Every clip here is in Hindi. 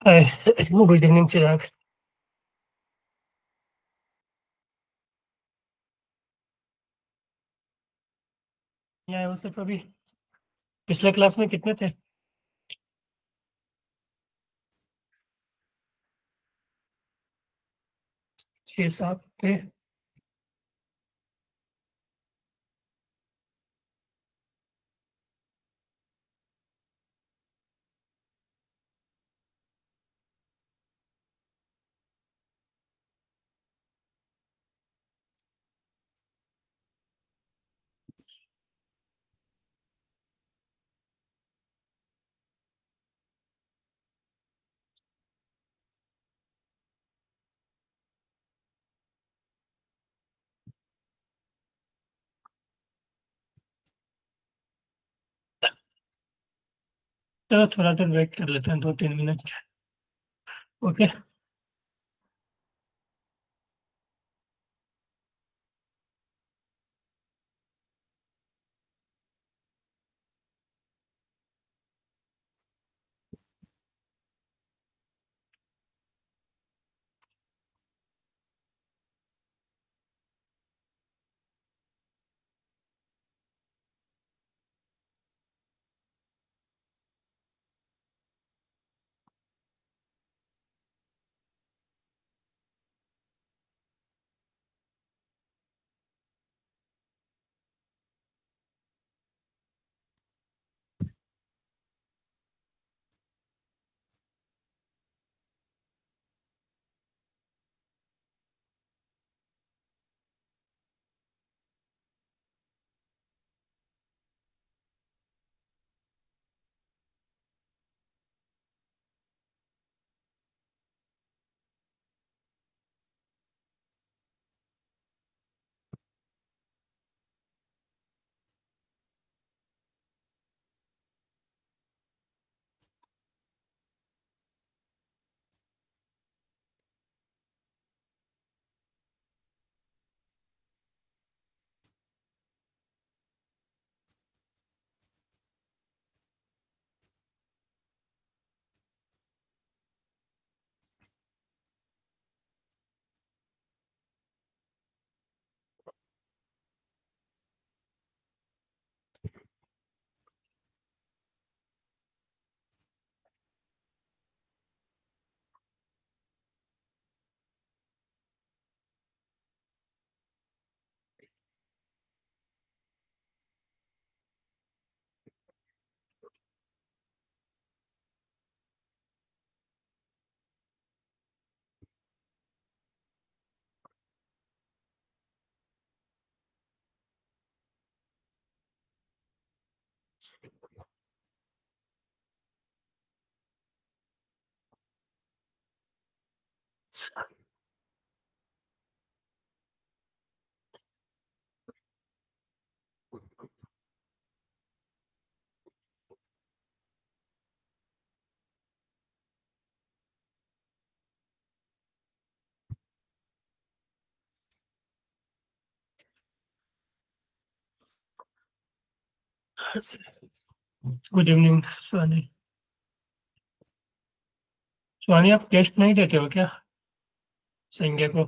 हाय। गुड इवनिंग चिराग। यहाँ है सिर्फ अभी। पिछले क्लास में कितने थे? 6-7 थे। चलो थोड़ा देर वेट कर लेते हैं, 2-3 मिनट। ओके। गुड इवनिंग सुहानी। सुहानी, आप टेस्ट नहीं देते हो क्या संज्ञा को?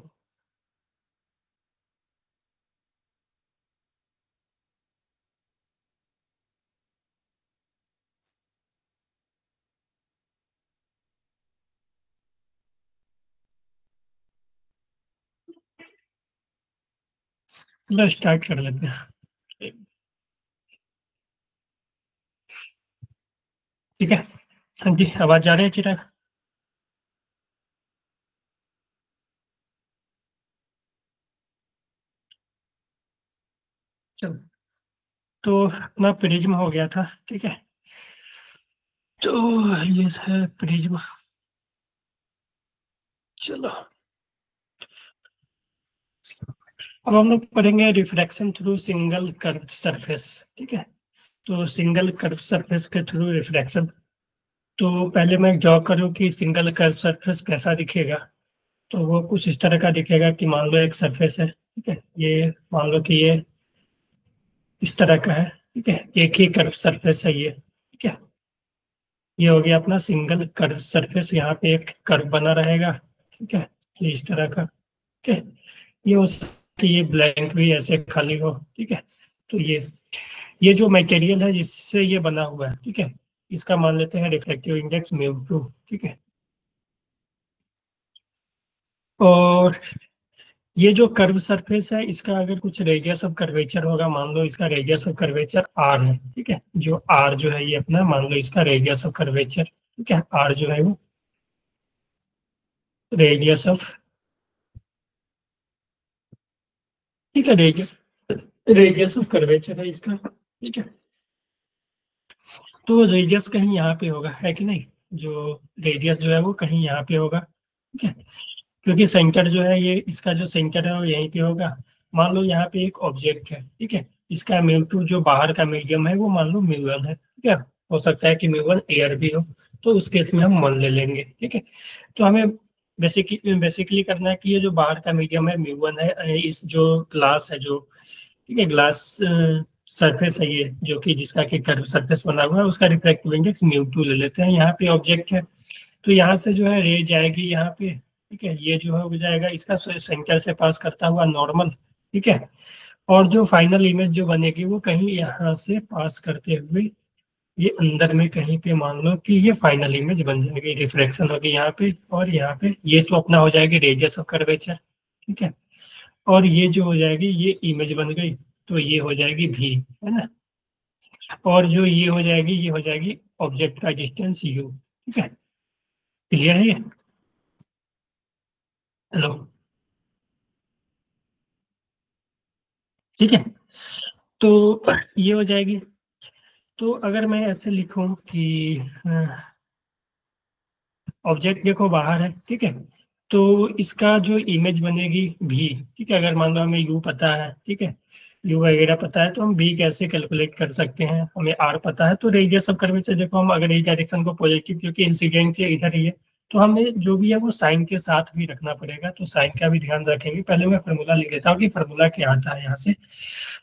चलो स्टार्ट कर लेते हैं। ठीक है। हाँ जी, आवाज आ रही है चिराग? चलो। तो अपना प्रिज्म हो गया था, ठीक है। तो ये है प्रिज्म। चलो, अब हम लोग पढ़ेंगे refraction through single curve surface. ठीक है। तो सिंगल कर्व सरफेस के थ्रू रिफ्रैक्शन। तो पहले मैं ड्रॉ करूँ कि सिंगल कर्व सरफेस कैसा दिखेगा। तो वो कुछ इस तरह का दिखेगा कि मान लो एक सरफेस है, ठीक है। ये मान लो कि ये इस तरह का है, ठीक है। एक ही कर्व सरफेस है ये, ठीक है। ये हो गया अपना सिंगल कर्व सरफेस, यहाँ पे एक कर्व बना रहेगा, ठीक है, ये इस तरह का, ठीक है। ये हो सकता है कि ये ब्लैंक भी ऐसे खाली हो, ठीक है। तो ये जो मटेरियल है जिससे ये बना हुआ है, ठीक है, इसका मान लेते हैं रिफ्लेक्टिव इंडेक्स म्यू 2, ठीक है। और ये जो कर्व सरफेस है इसका अगर कुछ रेडियस ऑफ कर्वेचर होगा, मान लो इसका रेडियस ऑफ कर्वेचर आर है, ठीक है, जो आर जो है ये अपना मान लो इसका रेडियस ऑफ कर्वेचर, ठीक है, आर जो है वो रेडियस ऑफ, ठीक है, रेडियस रेडियस ऑफ कर्वेचर है इसका, ठीक है। तो रेडियस कहीं यहाँ पे होगा, है कि नहीं, जो रेडियस जो है वो कहीं यहाँ पे होगा, ठीक है, क्योंकि सेंटर जो है ये इसका जो सेंटर है वो यहीं पे होगा। मान लो यहाँ पे एक ऑब्जेक्ट है, ठीक है, इसका म्यू 2 जो बाहर का मीडियम है वो मान लो म्यू 1 है, ठीक है, हो सकता है कि म्यू 1 एयर भी हो, तो उस केस में हम 1 ले लेंगे, ठीक है। तो हमें बेसिकली करना है कि ये जो बाहर का मीडियम है म्यू 1 है, इस जो ग्लास है जो, ठीक है, ग्लास सरफेस है ये जो कि जिसका कि कर्व सरफेस बना हुआ है, उसका रिफ्रैक्टिव इंडेक्स म्यू 2 ले लेते हैं। यहाँ पे ऑब्जेक्ट है, तो यहाँ से जो है रे जाएगी यहाँ पे, ठीक है, ये जो है हो जाएगा इसका सेंटर से पास करता हुआ नॉर्मल, ठीक है। और जो फाइनल इमेज जो बनेगी वो कहीं यहाँ से पास करते हुए ये अंदर में कहीं पे मान लो कि ये फाइनल इमेज बन जाएगी, रिफ्लेक्शन होगी यहाँ पे और यहाँ पे, ये तो अपना हो जाएगी रेडियस ऑफ कर्वेचर, ठीक है। और ये जो हो जाएगी ये इमेज बन गई, तो ये हो जाएगी भी, है ना। और जो ये हो जाएगी ये हो जाएगी ऑब्जेक्ट का डिस्टेंस यू, ठीक है। क्लियर है ये? हेलो, ठीक है। तो ये हो जाएगी। तो अगर मैं ऐसे लिखूं कि ऑब्जेक्ट देखो बाहर है, ठीक है, तो इसका जो इमेज बनेगी भी, ठीक है, अगर मान लो हमें यू पता है, ठीक है, यू वगैरह पता है, तो हम भी कैसे कैलकुलेट कर सकते हैं, हमें आर पता है, तो रेडियस ऑफ कर्वेचर देखो हम अगर इस डायरेक्शन को पॉजिटिव, क्योंकि इंसिडेंट से इधर ही है, तो हमें जो भी है वो साइन के साथ भी रखना पड़ेगा, तो साइन का भी ध्यान रखेंगे। पहले मैं फार्मूला लिख लेता हूँ कि फार्मूला क्या आता है यहाँ से।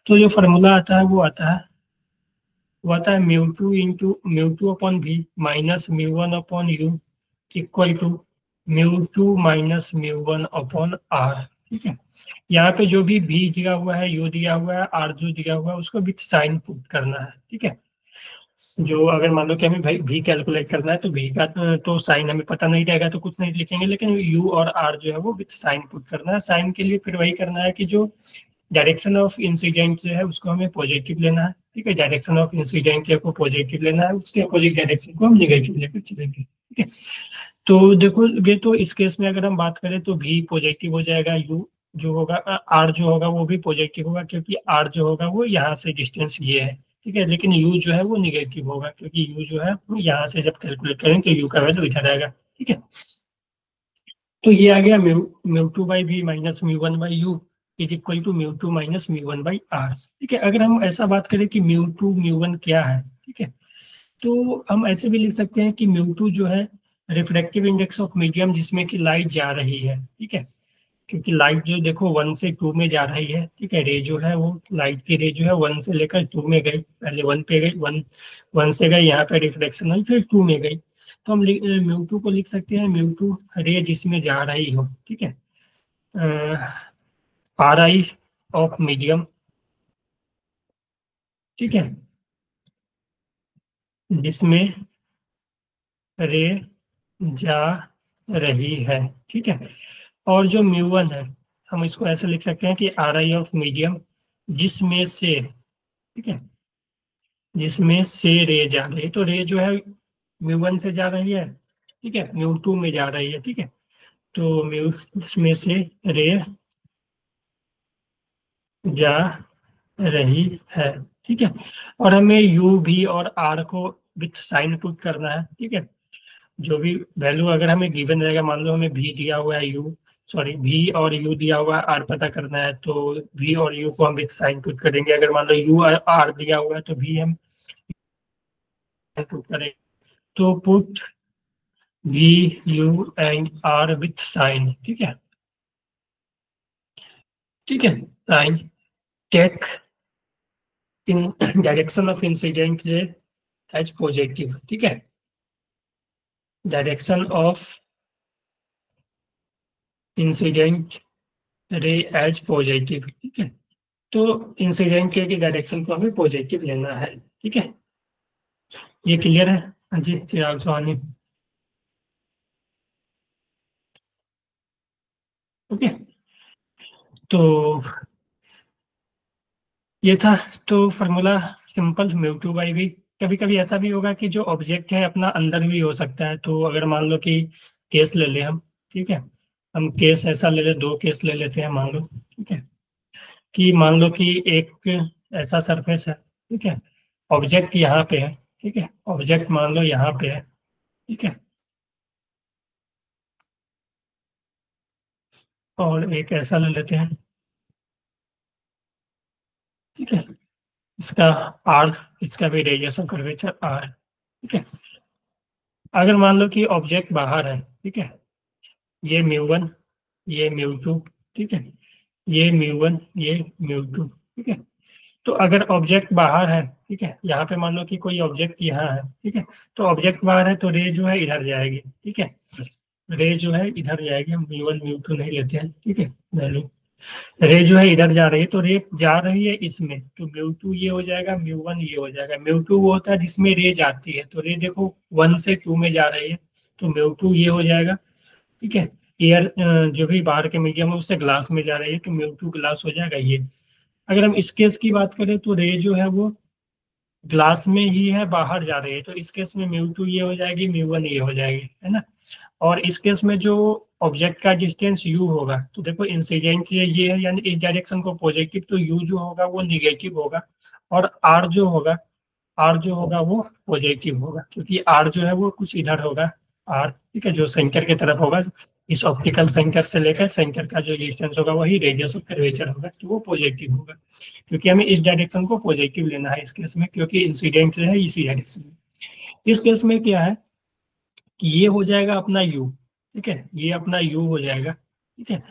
तो जो फार्मूला आता है वो आता है mu 2 upon v minus mu 1 upon u equal to mu 2 minus mu 1 upon R, ठीक है। यहाँ पे जो भी भी दिया हुआ है, यू दिया हुआ है, आर जो दिया हुआ है, उसको विथ साइन पुट करना है, ठीक है। जो अगर मान लो कि हमें भाई भी कैलकुलेट करना है तो भी का तो साइन हमें पता नहीं रहेगा तो कुछ नहीं लिखेंगे, लेकिन यू और आर जो है वो विथ साइन पुट करना है। साइन के लिए फिर वही करना है कि जो डायरेक्शन ऑफ इंसिडेंट जो है उसको हमें पॉजिटिव लेना है, ठीक है, डायरेक्शन ऑफ इंसिडेंट को पॉजिटिव लेना है, उसके अपोजिट डायरेक्शन को हम निगेटिव लेकर चलेंगे, ठीक है। तो देखोगे तो इस केस में अगर हम बात करें तो भी पॉजिटिव हो जाएगा, यू जो होगा आर जो होगा वो भी पॉजिटिव होगा, क्योंकि आर जो होगा वो यहाँ से डिस्टेंस ये है, ठीक है, लेकिन यू जो है वो निगेटिव होगा, क्योंकि यू जो है वो यहाँ से जब कैलकुलेट करें तो यू का वैल्यू इधर आएगा, ठीक है। तो ये आ गया mu 2 by v minus mu 1 by u is equal to mu 2 minus mu 1 by R, ठीक है। अगर हम ऐसा बात करें कि म्यू 2 म्यू 1 क्या है, ठीक है, तो हम ऐसे भी लिख सकते हैं कि म्यू 2 जो है रिफ्रैक्टिव इंडेक्स ऑफ मीडियम जिसमें कि लाइट जा रही है, ठीक है, क्योंकि लाइट जो देखो 1 से 2 में जा रही है, ठीक है, रे जो है वो लाइट की रे जो है 1 से लेकर 2 में गई, पहले 1 पे गई, 1 से गई, यहाँ पे रिफ्लेक्शन हुई, फिर 2 में गई, तो हम म्यू 2 को लिख सकते हैं म्यू 2 रे जिसमें जा रही हो, ठीक है, आर आई ऑफ मीडियम, ठीक है, जिसमें रे जा रही है, ठीक है। और जो म्यू 1 है हम इसको ऐसे लिख सकते हैं कि आर आई ऑफ मीडियम जिसमें से, ठीक है, जिसमें से रे जा रही है, तो रे जो है म्यू 1 से जा रही है, ठीक है, म्यू 2 में जा रही है, ठीक है, तो म्यू इसमें से रे जा रही है, ठीक है। और हमें यू भी और आर को विथ साइन पुट करना है, ठीक है, जो भी वैल्यू अगर हमें गिवन रहेगा, मान लो हमें भी दिया हुआ है यू, सॉरी भी और यू दिया हुआ है, आर पता करना है, तो भी और यू को हम विथ साइन पुट करेंगे। अगर मान लो यू और आर दिया हुआ है तो भी हम पुट करेंगे, तो put v u and R with sign, ठीक है, ठीक है, sign take in direction of incident as positive, ठीक है। Direction of incident ray as positive, ठीक है। तो इंसिडेंट रे की डायरेक्शन को हमें पॉजिटिव लेना है, ठीक है। ये क्लियर है? हाँ जी चिराग सोहानी। ओके। तो ये था। तो formula simple, mu two by v. कभी कभी ऐसा भी होगा कि जो ऑब्जेक्ट है अपना अंदर भी हो सकता है। तो अगर मान लो कि केस ले ले हम, ठीक है। हम केस ऐसा ले ले, दो केस ले लेते हैं मान लो, ठीक है। कि मान लो कि एक ऐसा सरफेस है, ठीक है। ऑब्जेक्ट यहाँ पे है, ठीक है। ऑब्जेक्ट मान लो यहाँ पे है, ठीक है। और एक ऐसा ले लेते हैं, ठीक है। इसका आर, इसका भी रेडियस ऑफ कर्वेचर आर, ठीक है। अगर मान लो कि ऑब्जेक्ट बाहर है, ठीक है। ये म्यू वन, ये म्यू टू, ठीक है। ये म्यू वन, ये म्यू टू, ठीक है। तो अगर ऑब्जेक्ट बाहर है, ठीक है, यहाँ पे मान लो कि कोई ऑब्जेक्ट यहाँ है, ठीक है। तो ऑब्जेक्ट बाहर है तो रे जो है इधर जाएगी, ठीक है। रे जो है इधर जाएगी, हम म्यू वन म्यू टू नहीं लेते हैं, ठीक है। वैल्यू रे जो है इधर जा रही है, तो रे जा रही है इसमें, तो म्यू टू ये हो जाएगा, म्यू वन ये हो जाएगा। म्यू टू वो होता है जिसमें रे जाती है, तो रे देखो वन से टू में जा रही है, तो म्यू टू ये हो जाएगा, ठीक है। एयर जो भी बाहर के मीडियम है उससे ग्लास में जा रही है, तो म्यू टू ग्लास हो जाएगा ये। अगर हम इस केस की बात करें तो रे जो है वो ग्लास में ही है, बाहर जा रही है, तो इस केस में म्यू टू ये हो जाएगी, म्यू वन ये हो जाएगी, है ना। और इस केस में जो ऑब्जेक्ट का डिस्टेंस u होगा, तो देखो इंसिडेंट ये है, यानी इस डायरेक्शन को पॉजिटिव, तो u जो होगा वो निगेटिव होगा। और r जो होगा वो पॉजिटिव होगा, क्योंकि r जो है वो कुछ इधर होगा, r, ठीक है, जो सेंटर की तरफ होगा। इस ऑप्टिकल सेंटर से लेकर सेंटर का जो डिस्टेंस होगा वही रेडियस ऑफ कर्वेचर होगा, तो वो पॉजिटिव होगा। क्योंकि हमें इस डायरेक्शन को पॉजिटिव लेना है इस केस में, क्योंकि इंसिडेंट जो है इसी डायरेक्शन में। इस केस में क्या है कि ये हो जाएगा अपना u, ठीक है। ये अपना u हो जाएगा, ठीक है।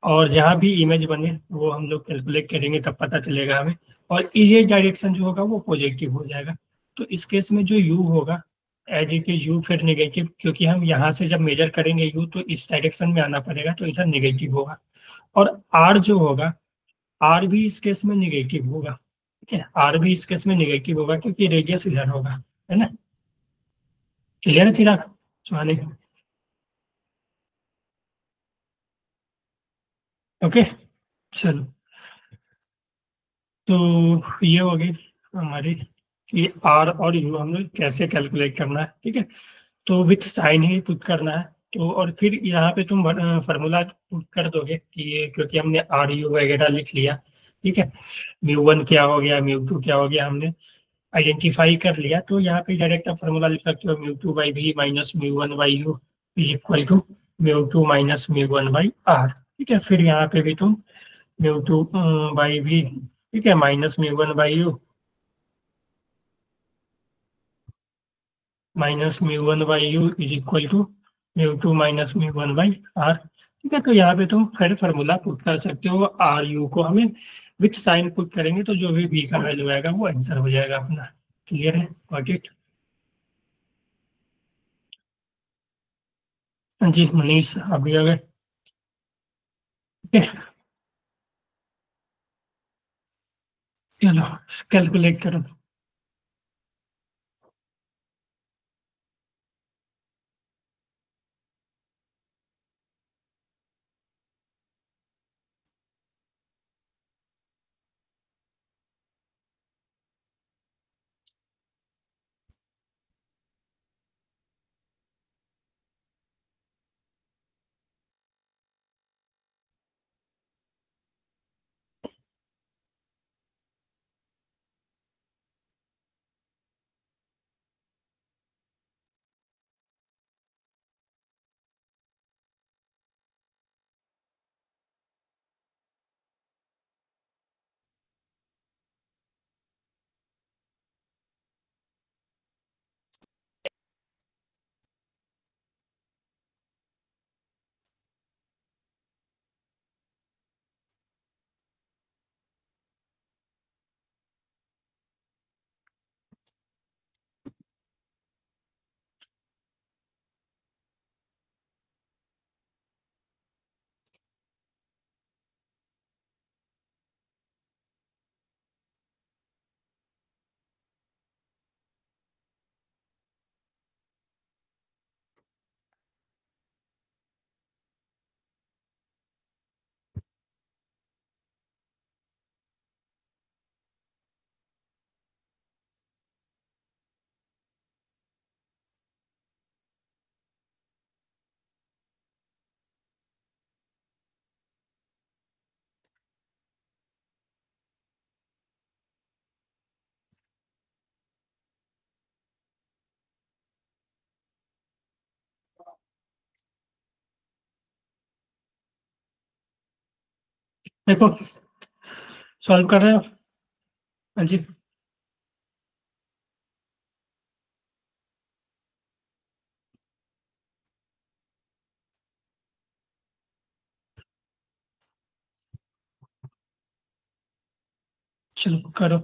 और जहाँ भी इमेज बने वो हम लोग कैलकुलेट करेंगे तब पता चलेगा हमें। और ये डायरेक्शन जो होगा वो पॉजिटिव हो जाएगा। तो इस केस में जो u होगा, एज इट इज u फिर नेगेटिव, क्योंकि हम यहाँ से जब मेजर करेंगे u तो इस डायरेक्शन में आना पड़ेगा, तो इधर नेगेटिव होगा। और r जो होगा, r भी इस केस में नेगेटिव होगा, ठीक है। r भी इस केस में नेगेटिव होगा क्योंकि रेडियस इधर होगा, है ना। क्लियर है चिराग सुहानी? ओके। चलो, तो ये हो गई हमारी कि आर और यू हम लोग कैसे कैलकुलेट करना है, ठीक है। तो विथ साइन ही पुट करना है। तो और फिर यहाँ पे तुम फार्मूला पुट कर दोगे कि ये, क्योंकि हमने आर यू वगैरह लिख लिया, ठीक है। म्यू वन क्या हो गया, म्यू टू क्या हो गया, हमने आइडेंटिफाई कर लिया। तो यहाँ पे डायरेक्ट आप फार्मूला लिख सकते हो, mu two by v minus mu one by u is equal to mu two minus mu one by R, ठीक है। फिर यहाँ पे भी तुम म्यू टू बाई वी, ठीक है, minus mu one by u minus mu one by u is equal to mu two minus mu one by R, ठीक है। तो यहाँ पे तुम फिर फार्मूला पुट कर सकते हो। आर यू को हमें विथ साइन पुट करेंगे तो जो भी बी का वैल्यू आएगा वो आंसर हो जाएगा अपना। क्लियर है? Got it? हाँ जी मनीष, अभी आ गए? ओके, चलो कैलकुलेट करो। देखो सॉल्व कर रहे हो। हाँ जी। चलो करो।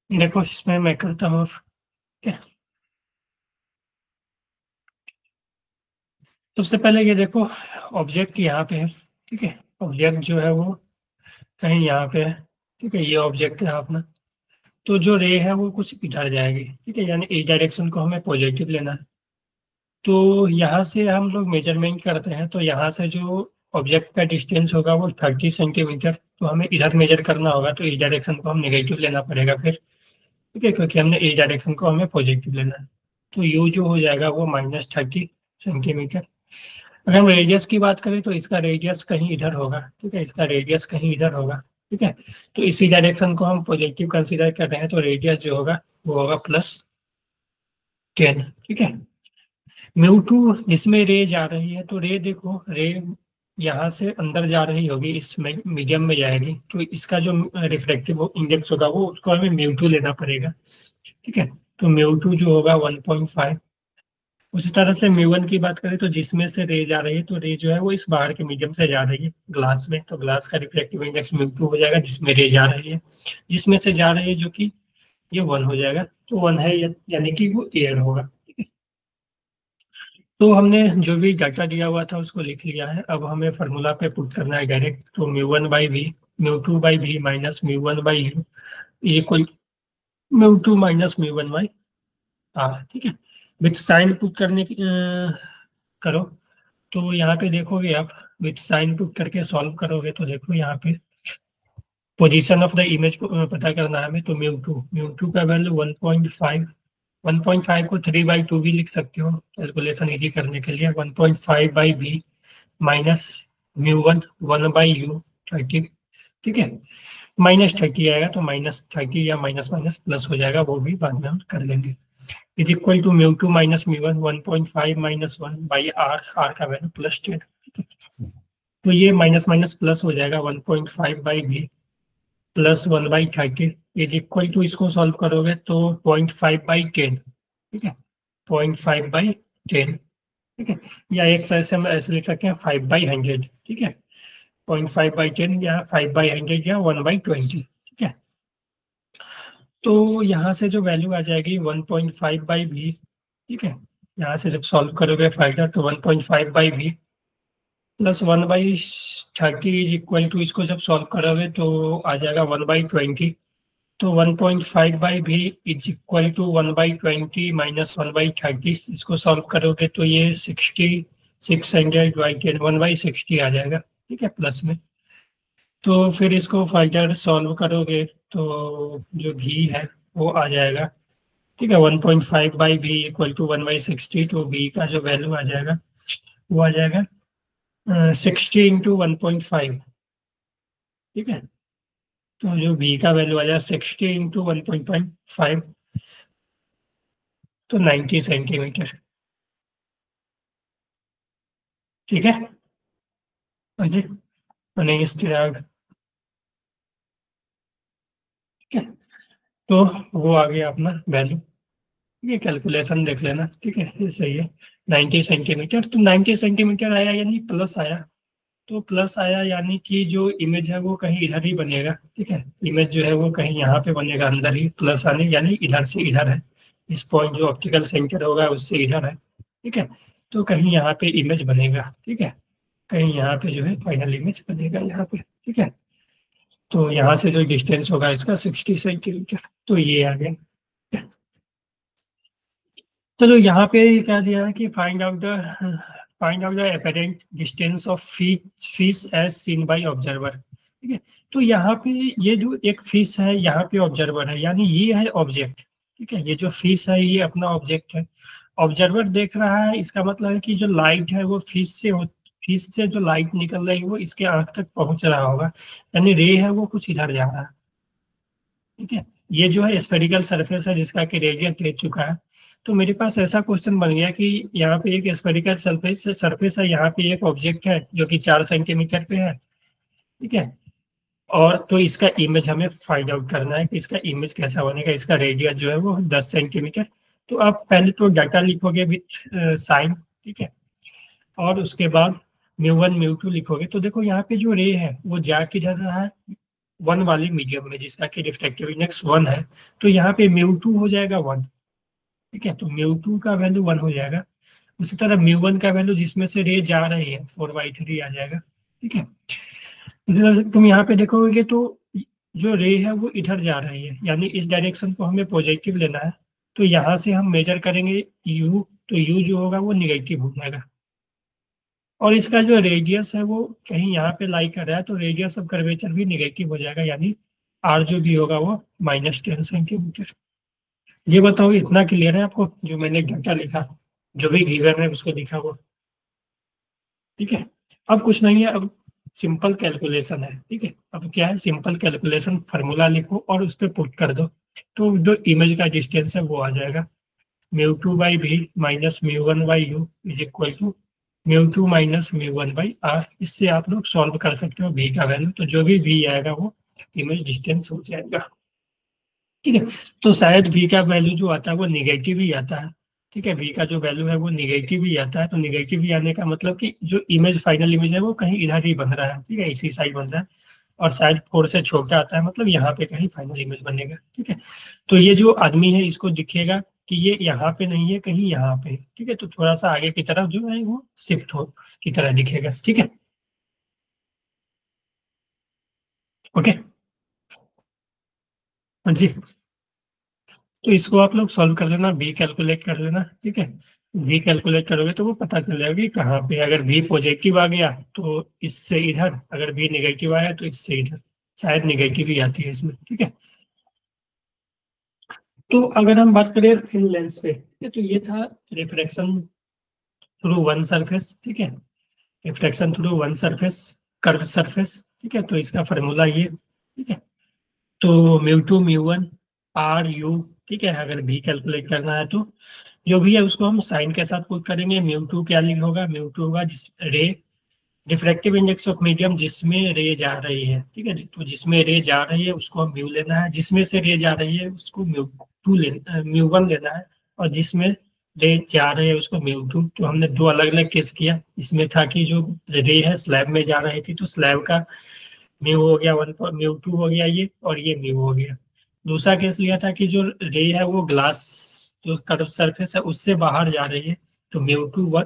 देखो इसमें मैं करता हूँ। ठीक है, सबसे पहले ये देखो, ऑब्जेक्ट यहाँ पे है। ठीक है, ऑब्जेक्ट जो है वो कहीं यहाँ पे है। ठीक है, ये ऑब्जेक्ट है अपना। तो जो रे है वो कुछ इधर जाएगी। ठीक है, यानी इस डायरेक्शन को हमें पॉजिटिव लेना है। तो यहाँ से हम लोग मेजरमेंट करते हैं, तो यहाँ से जो ऑब्जेक्ट का डिस्टेंस होगा वो 30 सेंटीमीटर। तो हमें इधर मेजर करना होगा, तो इस डायरेक्शन को हम नेगेटिव लेना पड़ेगा फिर। ठीक है, क्योंकि हमने इस डायरेक्शन को हमें पॉजिटिव लेना है। तो यू जो हो जाएगा वो -30 सेंटीमीटर। अगर हम रेडियस की बात करें तो इसका रेडियस कहीं इधर होगा। ठीक है, इसका रेडियस कहीं इधर होगा। ठीक है, तो इसी डायरेक्शन को हम पॉजिटिव कंसीडर कर रहे हैं, तो रेडियस जो होगा वो होगा +10। ठीक है, म्यू टू जिसमें रे जा रही है, तो रे देखो, रे यहाँ से अंदर जा रही होगी, इस मीडियम में जाएगी, तो इसका जो रिफ्रैक्टिव इंडेक्स होगा वो उसको हमें म्यू टू लेना पड़ेगा। ठीक है, तो म्यू टू जो होगा 1.5। उसी तरह से म्यू वन की बात करें तो जिसमें से रे जा रही है, तो रे जो है वो इस बाहर के मीडियम से जा रही है ग्लास में, तो ग्लास का रिफ्लेक्टिव इंडेक्स म्यू टू हो जाएगा, जिसमें रे जा रही है। जिसमें से जा रही है जो कि ये 1 हो जाएगा, तो 1 है, यानी कि वो एयर होगा। तो हमने जो भी डाटा दिया हुआ था उसको लिख लिया है। अब हमें फार्मूला पे पुट करना है डायरेक्ट। तो म्यू1/v, म्यू2/v माइनस म्यू1/u, ये कोई म्यू2 माइनस म्यू1/r। ठीक है, विथ साइन पुट करने की करो। तो यहाँ पे देखोगे आप, विथ साइन पुट करके सॉल्व करोगे तो देखो यहाँ पे पोजीशन ऑफ द इमेज पता करना है हमें। तो म्यू टू का वैल्यू 1.5। 1.5 को 3/2 भी लिख सकते हो कैलकुलेशन इजी करने के लिए। 1.5/v minus म्यू1, 1/u, 30। ठीक है, -30 आएगा, तो -30 या माइनस माइनस प्लस हो जाएगा, वो भी बाद में हम कर लेंगे। इज इक्वल टू म्यू2 माइनस म्यू1, 1.5 माइनस 1/r, आर का वैल्यू +10। तो ये माइनस माइनस प्लस हो जाएगा, 1.5/v plus 1/30 is equal to, इसको सॉल्व करोगे तो 0.5/10। ठीक है, 0.5/10। ठीक है, या एक तरह से हम ऐसे लिख सकते हैं 5/100। ठीक है, 0.5/10 या 5/100 या 1/20। ठीक है, तो यहाँ से जो वैल्यू आ जाएगी 1.5/v। ठीक है, यहाँ से जब सॉल्व करोगे फाइडर, तो 1.5/v plus 1/30 is equal to, इसको जब सॉल्व करोगे तो आ जाएगा 1/20। तो 1.5/v is equal to 1/20 minus 1/30। इसको सॉल्व करोगे तो ये 600/10 1/60 आ जाएगा। ठीक है, प्लस में। तो फिर इसको फर्दर सॉल्व करोगे तो जो भी है वो आ जाएगा। ठीक है, 1.5/v इक्वल टू 1/60। तो v का जो वैल्यू आ जाएगा वो आ जाएगा 60 × 1.5। ठीक है, तो जो v का वैल्यू आ जाएगा 60 × 1.5, तो 90 सेंटीमीटर। ठीक है, हाँ जी, नहीं स्थिरांक। ठीक है, तो वो आ गया अपना वैल्यू। ये कैलकुलेशन देख लेना, ठीक है, ये सही है। 90 सेंटीमीटर, तो 90 सेंटीमीटर आया यानी प्लस आया। तो प्लस आया यानी कि जो इमेज है वो कहीं इधर ही बनेगा, ठीक है। इमेज जो है वो कहीं यहाँ पे बनेगा अंदर ही, प्लस आने यानी इधर से इधर है। इस पॉइंट जो ऑप्टिकल सेंटर होगा उससे इधर है, ठीक है। तो कहीं यहाँ पे इमेज बनेगा, ठीक है। कहीं यहाँ पे जो है फाइनल इमेज बनेगा यहाँ पे, ठीक है। तो यहाँ से जो डिस्टेंस होगा इसका 60 सेंटीमीटर, तो ये आ गया। चलो यहाँ पे क्या दिया है कि find out the apparent distance of fish as seen by observer, ठीक है। तो यहाँ पे ये जो एक फिश है यहाँ पे ऑब्जर्वर है, यानी ये है ऑब्जेक्ट, ठीक है। ये जो फिश है ये अपना ऑब्जेक्ट है। ऑब्जर्वर देख रहा है, इसका मतलब है कि जो लाइट है वो फिश से जो लाइट निकल रही है वो इसके आंख तक पहुंच रहा होगा, यानी रे है वो कुछ इधर जा रहा है, ठीक है। ये जो है स्फेरिकल सरफेस है जिसका कि रेडियस दे चुका है। तो मेरे पास ऐसा क्वेश्चन बन गया कि यहाँ पे एक स्फेरिकल सरफेस है, यहाँ पे एक ऑब्जेक्ट है जो कि 4 सेंटीमीटर पे है, ठीक है। और तो इसका इमेज हमें फाइंड आउट करना है कि इसका इमेज कैसा बनेगा। इसका रेडियस जो है वो 10 सेंटीमीटर। तो आप पहले तो डाटा लिखोगे विथ साइन, ठीक है। और उसके बाद म्यू 1 म्यू 2 लिखोगे। तो देखो यहाँ पे जो रे है वो जा किधर रहा है, वन वाली मीडियम में जिसका कि रिफ्रैक्टिव इंडेक्स 1 है। तो यहाँ पे म्यू 2 हो जाएगा 1, ठीक है। तो म्यू 2 का वैल्यू 1 हो जाएगा। उसी तरह म्यू 1 का वैल्यू जिसमें से रे जा रही है 4/3 आ जाएगा, ठीक है। इधर तुम यहाँ पे देखोगे तो जो रे है वो इधर जा रही है, यानी इस डायरेक्शन को हमें पॉजिटिव लेना है। तो यहाँ से हम मेजर करेंगे यू, तो यू जो होगा वो निगेटिव हो जाएगा। और इसका जो रेडियस है वो कहीं यहाँ पे लाई कर रहा है, तो रेडियस ऑफ कर्वेचर भी निगेटिव हो जाएगा, यानी आर जो भी होगा वो -10 सेंटीमीटर। ये बताओ इतना क्लियर है आपको जो मैंने डाटा लिखा, जो भी गिवन है उसको लिखा वो, ठीक है। अब कुछ नहीं है, अब सिंपल कैलकुलेशन है, ठीक है। अब क्या है, सिंपल कैलकुलेशन, फार्मूला लिखो और उस पर पुट कर दो। तो जो इमेज का डिस्टेंस है वो आ जाएगा μ2/v minus μ1/u is equal to μ2 minus μ1/r। इससे आप लोग सॉल्व कर सकते हो v का वैल्यू, तो जो भी v आएगा वो इमेज डिस्टेंस हो जाएगा, ठीक है। तो शायद v का वैल्यू जो आता है वो निगेटिव ही आता है, ठीक है। v का जो वैल्यू है वो निगेटिव ही आता है। तो निगेटिव ही आने का मतलब कि जो इमेज फाइनल इमेज है वो कहीं इधर ही बन रहा है, ठीक है, इसी साइड बन रहा है। और शायद 4 से छोटा आता है, मतलब यहाँ पे कहीं फाइनल इमेज बनेगा, ठीक है। तो ये जो आदमी है इसको दिखेगा कि ये यहाँ पे नहीं है, कहीं यहाँ पे है, ठीक है। तो थोड़ा सा आगे की तरफ जो है वो शिफ्ट हो की तरह दिखेगा, ठीक है। ओके, हाँ जी। तो इसको आप लोग सॉल्व कर लेना, बी कैलकुलेट कर लेना, ठीक है। बी कैलकुलेट करोगे तो वो पता चल जाएगा कि कहाँ पे, अगर बी पॉजिटिव आ गया तो इससे इधर, अगर बी नेगेटिव आया तो इससे इधर, शायद नेगेटिव ही आती है इसमें, ठीक है। तो अगर हम बात करें थिन लेंस पे, ठीक है, तो ये था रिफ्रैक्शन थ्रू वन सरफेस, ठीक है। Reflection through one surface, curve surface, ठीक है। तो इसका फार्मूला ये, ठीक है। तो μ2 μ1 आर यू, ठीक है। अगर भी कैलकुलेट करना है तो जो भी है उसको हम साइन के साथ पुट करेंगे। μ2 क्या लिख होगा, μ2 होगा जिस रे, डिफ्रैक्टिव इंडेक्स ऑफ मीडियम जिसमें रे जा रही है, ठीक है। तो जिसमें रे जा रही है उसको हम म्यू लेना है, जिसमें से रे जा रही है उसको μ1 लेना है। और जिसमें रे जा रही है उसको μ2। तो हमने दो अलग अलग केस किया। इसमें था कि जो रे है स्लैब में जा रही थी तो स्लैब का म्यू हो गया 1, μ2 हो गया ये, और ये म्यू हो गया। दूसरा केस लिया था कि जो रे है वो ग्लास जो कर्व सरफेस है उससे बाहर जा रही है, तो μ2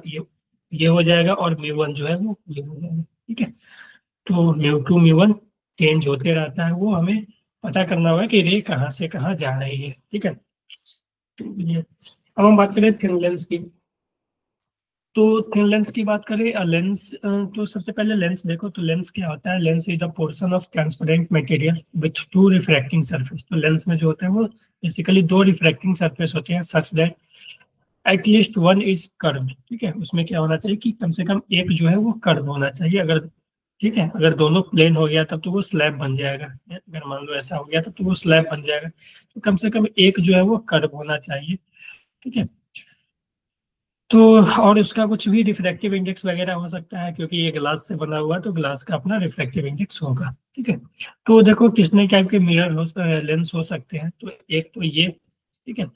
ये हो जाएगा, और μ1 जो है वो ये हो जाएगा, ठीक है। तो μ2 μ1 चेंज होते रहता है, वो हमें पता करना होगा कि रे कहाँ से कहाँ जा रही है, ठीक है। तो ये, अब हम बात करें थिन लेंस की। तो थिन लेंस की बात करें, लेंस, तो सबसे पहले लेंस देखो। तो लेंस क्या होता है, lens is the portion of transparent material with to refracting surface. तो लेंस में जो होता है वो बेसिकली दो रिफ्रैक्टिंग सरफेस होते हैं, such that at least one is curve, ठीक है। उसमें क्या होना चाहिए कि कम से कम एक जो है वो कर्व होना चाहिए। अगर, ठीक है, अगर दोनों प्लेन हो गया तब तो वो स्लैब बन जाएगा। अगर मान लो ऐसा हो गया तब तो वो स्लैब बन जाएगा। तो कम से कम एक जो है वो कर्व होना चाहिए, ठीक है। तो और उसका कुछ भी रिफ्रैक्टिव इंडेक्स वगैरह हो सकता है, क्योंकि ये ग्लास से बना हुआ है तो ग्लास का अपना रिफ्रैक्टिव इंडेक्स होगा। ठीक है, तो देखो कितने टाइप के मिरर लेंस हो सकते हैं। तो एक तो ये, ठीक है,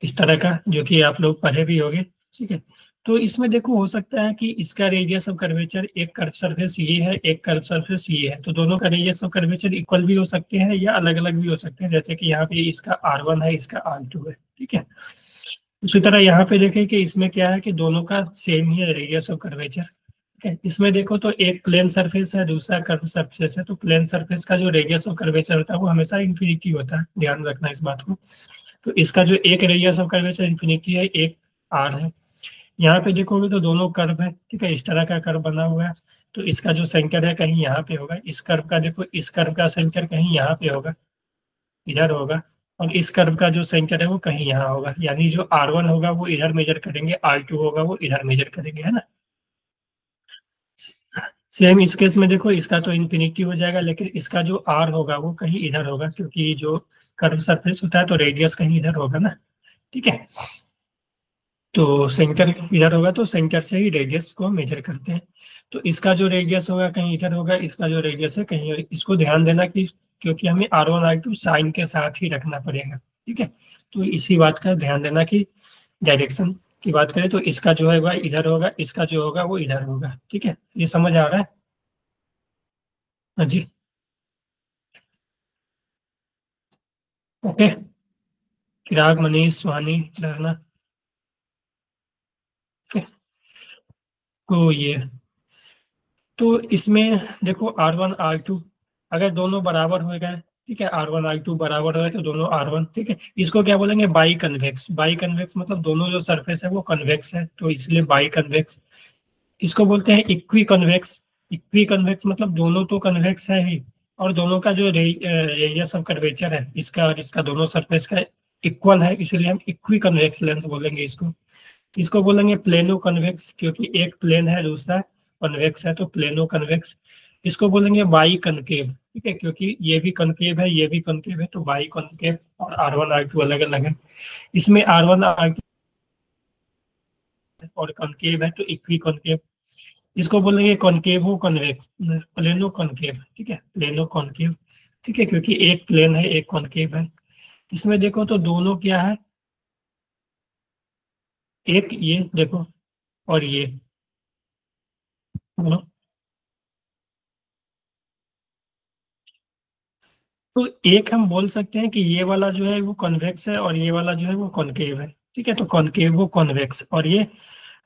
इस तरह का, जो कि आप लोग पढ़े भी होंगे। ठीक है, तो इसमें देखो हो सकता है कि इसका रेडियस ऑफ कर्वेचर, एक कर्व सरफेस ये है, एक कर्व सरफेस ये है, तो दोनों का रेडियस ऑफ कर्वेचर इक्वल भी हो सकते हैं या अलग अलग भी हो सकते हैं। जैसे कि यहाँ पे इसका R1 है, इसका R2 है। ठीक है, उसी तरह यहाँ पे देखें कि इसमें क्या है कि दोनों का सेम ही है रेडियस ऑफ कर्वेचर। ठीक है, इसमें देखो तो एक प्लेन सरफेस है, दूसरा कर्व सरफेस है, तो प्लेन सरफेस का जो रेडियस ऑफ कर्वेचर होता है वो हमेशा इन्फिनिटी होता है, ध्यान रखना इस बात को। तो इसका जो एक रेडियस ऑफ कर्वेचर इन्फिनिटी है, एक आर है। यहाँ पे देखोगे तो दोनों कर्व है। ठीक है, इस तरह का कर्व बना हुआ है, तो इसका जो सेंटर है कहीं यहाँ पे होगा। इस कर्व का देखो, इस कर्व का सेंटर कहीं यहाँ पे होगा, इधर होगा। और इस कर्व का जो सेंटर है वो कहीं यहाँ होगा, यानी जो R1 होगा वो इधर मेजर करेंगे, R2 होगा वो इधर मेजर करेंगे, है ना। सेम इस केस में देखो, इसका तो इन्फिनिटी हो जाएगा, लेकिन इसका जो R होगा वो कहीं इधर होगा, क्योंकि जो कर्व सरफेस होता है तो रेडियस कहीं इधर होगा ना। ठीक है, तो सेंटर इधर होगा तो सेंटर से ही रेडियस को मेजर करते हैं। तो इसका जो रेडियस होगा कहीं इधर होगा, इसका जो रेडियस है कहीं, इसको ध्यान देना कि क्योंकि हमें R1 R2 साइन के साथ ही रखना पड़ेगा। ठीक है, तो इसी बात का ध्यान देना कि डायरेक्शन की बात करें तो इसका जो है वह इधर होगा, इसका जो होगा वो इधर होगा। ठीक है, ये समझ आ रहा है। हाँ जी, ओके। चिराग, मनीष, सुहानी, लरना। ओके, तो ये, तो इसमें देखो R1 R2 अगर दोनों बराबर हो गए, ठीक है, R1 R2 बराबर हो गए तो दोनों R1, ठीक है, इसको क्या बोलेंगे, बाई कन्वेक्स। बाई कन्वेक्स मतलब दोनों जो सरफेस है वो कन्वेक्स है, तो इसलिए बाई कन्वेक्स। इसको बोलते हैं इक्वी कन्वेक्स। इक्वी कन्वेक्स मतलब दोनों तो कन्वेक्स है ही, और दोनों का जो रेडियस ऑफ कर्वेचर है इसका और इसका दोनों सरफेस का इक्वल है, इसलिए हम इक्वी कन्वेक्स लेंस बोलेंगे इसको। इसको बोलेंगे प्लेनो कन्वेक्स, क्योंकि एक प्लेन है दूसरा कन्वेक्स है, तो प्लेनो कन्वेक्स। इसको बोलेंगे बाई कनकेव, ठीक है, क्योंकि ये भी कनकेव है, ये भी कनकेव है, तो बाई कनकेव। और R1 R2 अलग अलग है, इसमें R1 R2 और कनकेव है तो इक्वी कनकेव। इसको बोलेंगे कॉनकेवो कन्वेक्स, प्लेनो कॉनकेव। ठीक है, प्लेनो कॉनकेव। ठीक है, क्योंकि एक प्लेन है एक कॉनकेव है। इसमें देखो तो दोनों क्या है, एक ये देखो और ये दोनों। तो एक हम बोल सकते हैं कि ये वाला जो है वो कॉन्वेक्स है और ये वाला जो है वो कॉनकेव है। ठीक है, तो कॉनकेवो कॉन्वेक्स और ये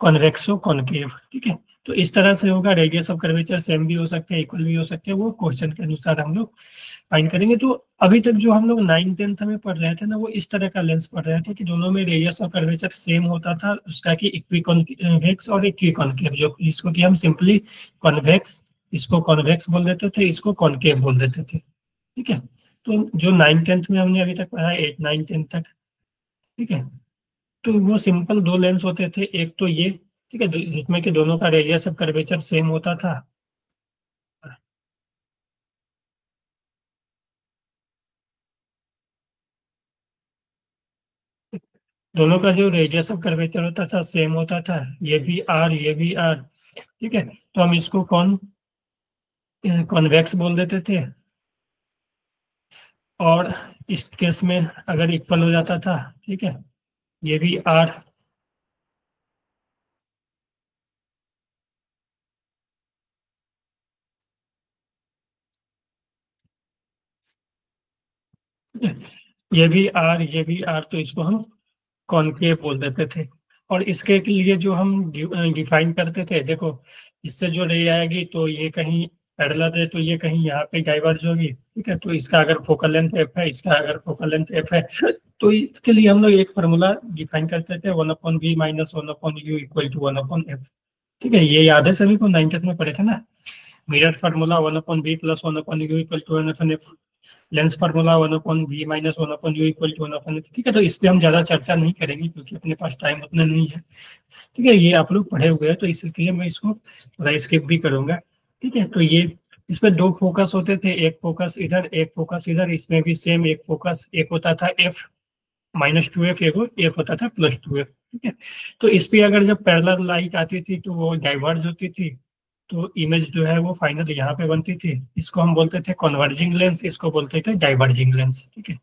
कॉन्वेक्सो कॉनकेव। ठीक है, तो इस तरह से होगा। रेडियस ऑफ कर्वेचर सेम भी हो सकते हैं, इक्वल भी हो सकते हैं, वो क्वेश्चन के अनुसार हम लोग फाइंड करेंगे। तो अभी तक जो हम लोग 9th 10th में पढ़ रहे थे ना, वो इस तरह का लेंस पढ़ रहे थे कि दोनों में रेडियस ऑफ कर्वेचर सेम होता था, उसका कि इक्वी कॉन्वेक्स और इक्वी कॉनकेव, जो जिसको कि हम सिंपली कॉन्वेक्स, इसको कॉन्वेक्स बोल देते थे, इसको कॉनकेव बोल देते थे। ठीक है, तो जो 9th 10th में हमने अभी तक पढ़ा, 8 9 10 तक। ठीक है, तो वो सिंपल दो लेंस होते थे, एक तो ये, ठीक है, जिसमें कि दोनों का रेडियस ऑफ कर्वेचर सेम होता था। दोनों का जो रेडियस ऑफ कर्वेचर होता था सेम होता था, ये भी आर ये भी आर। ठीक है, तो हम इसको कॉन्वेक्स बोल देते थे। और इस केस में अगर इक्वल हो जाता था, ठीक है, ये भी आर। ये भी आर ये भी आर, तो इसको हम कॉनकेव बोल देते थे। और इसके लिए जो हम डिफाइन करते थे, देखो इससे जो रे आएगी तो ये कहीं पैरेलल है, तो ये कहीं यहाँ पे डाइवर्ज होगी। ठीक है, तो इसका अगर फोकल लेंथ एफ है, इसका अगर फोकल लेंथ एफ है, तो इसके लिए हम लोग एक फार्मूला डिफाइन करते थे, 1/v minus 1/u equal to 1/f। ठीक है, ये याद है सभी को, 9th में पढ़े थे ना। Mirror formula 1/v plus 1/u equal to 1/f। Lens formula 1/v minus 1/u equal to 1/f। ठीक है, तो इस पे हम ज्यादा चर्चा नहीं करेंगे क्योंकि अपने पास टाइम उतना नहीं है। ठीक है, ये आप लोग पढ़े हुए हैं तो इसलिए मैं इसको थोड़ा स्किप भी करूंगा। ठीक है, तो ये इसमें दो फोकस होते थे, एक फोकस इधर एक फोकस इधर। इसमें भी सेम, एक फोकस एक होता था F -2f, एक होता था +2f। ठीक है। तो इस पे अगर जब पैरेलल लाइट आती थी तो वो डाइवर्ज होती थी, तो इमेज जो है वो फाइनल यहाँ पे बनती थी। इसको हम बोलते थे कन्वर्जिंग लेंस, इसको बोलते थे डाइवर्जिंग लेंस। ठीक है।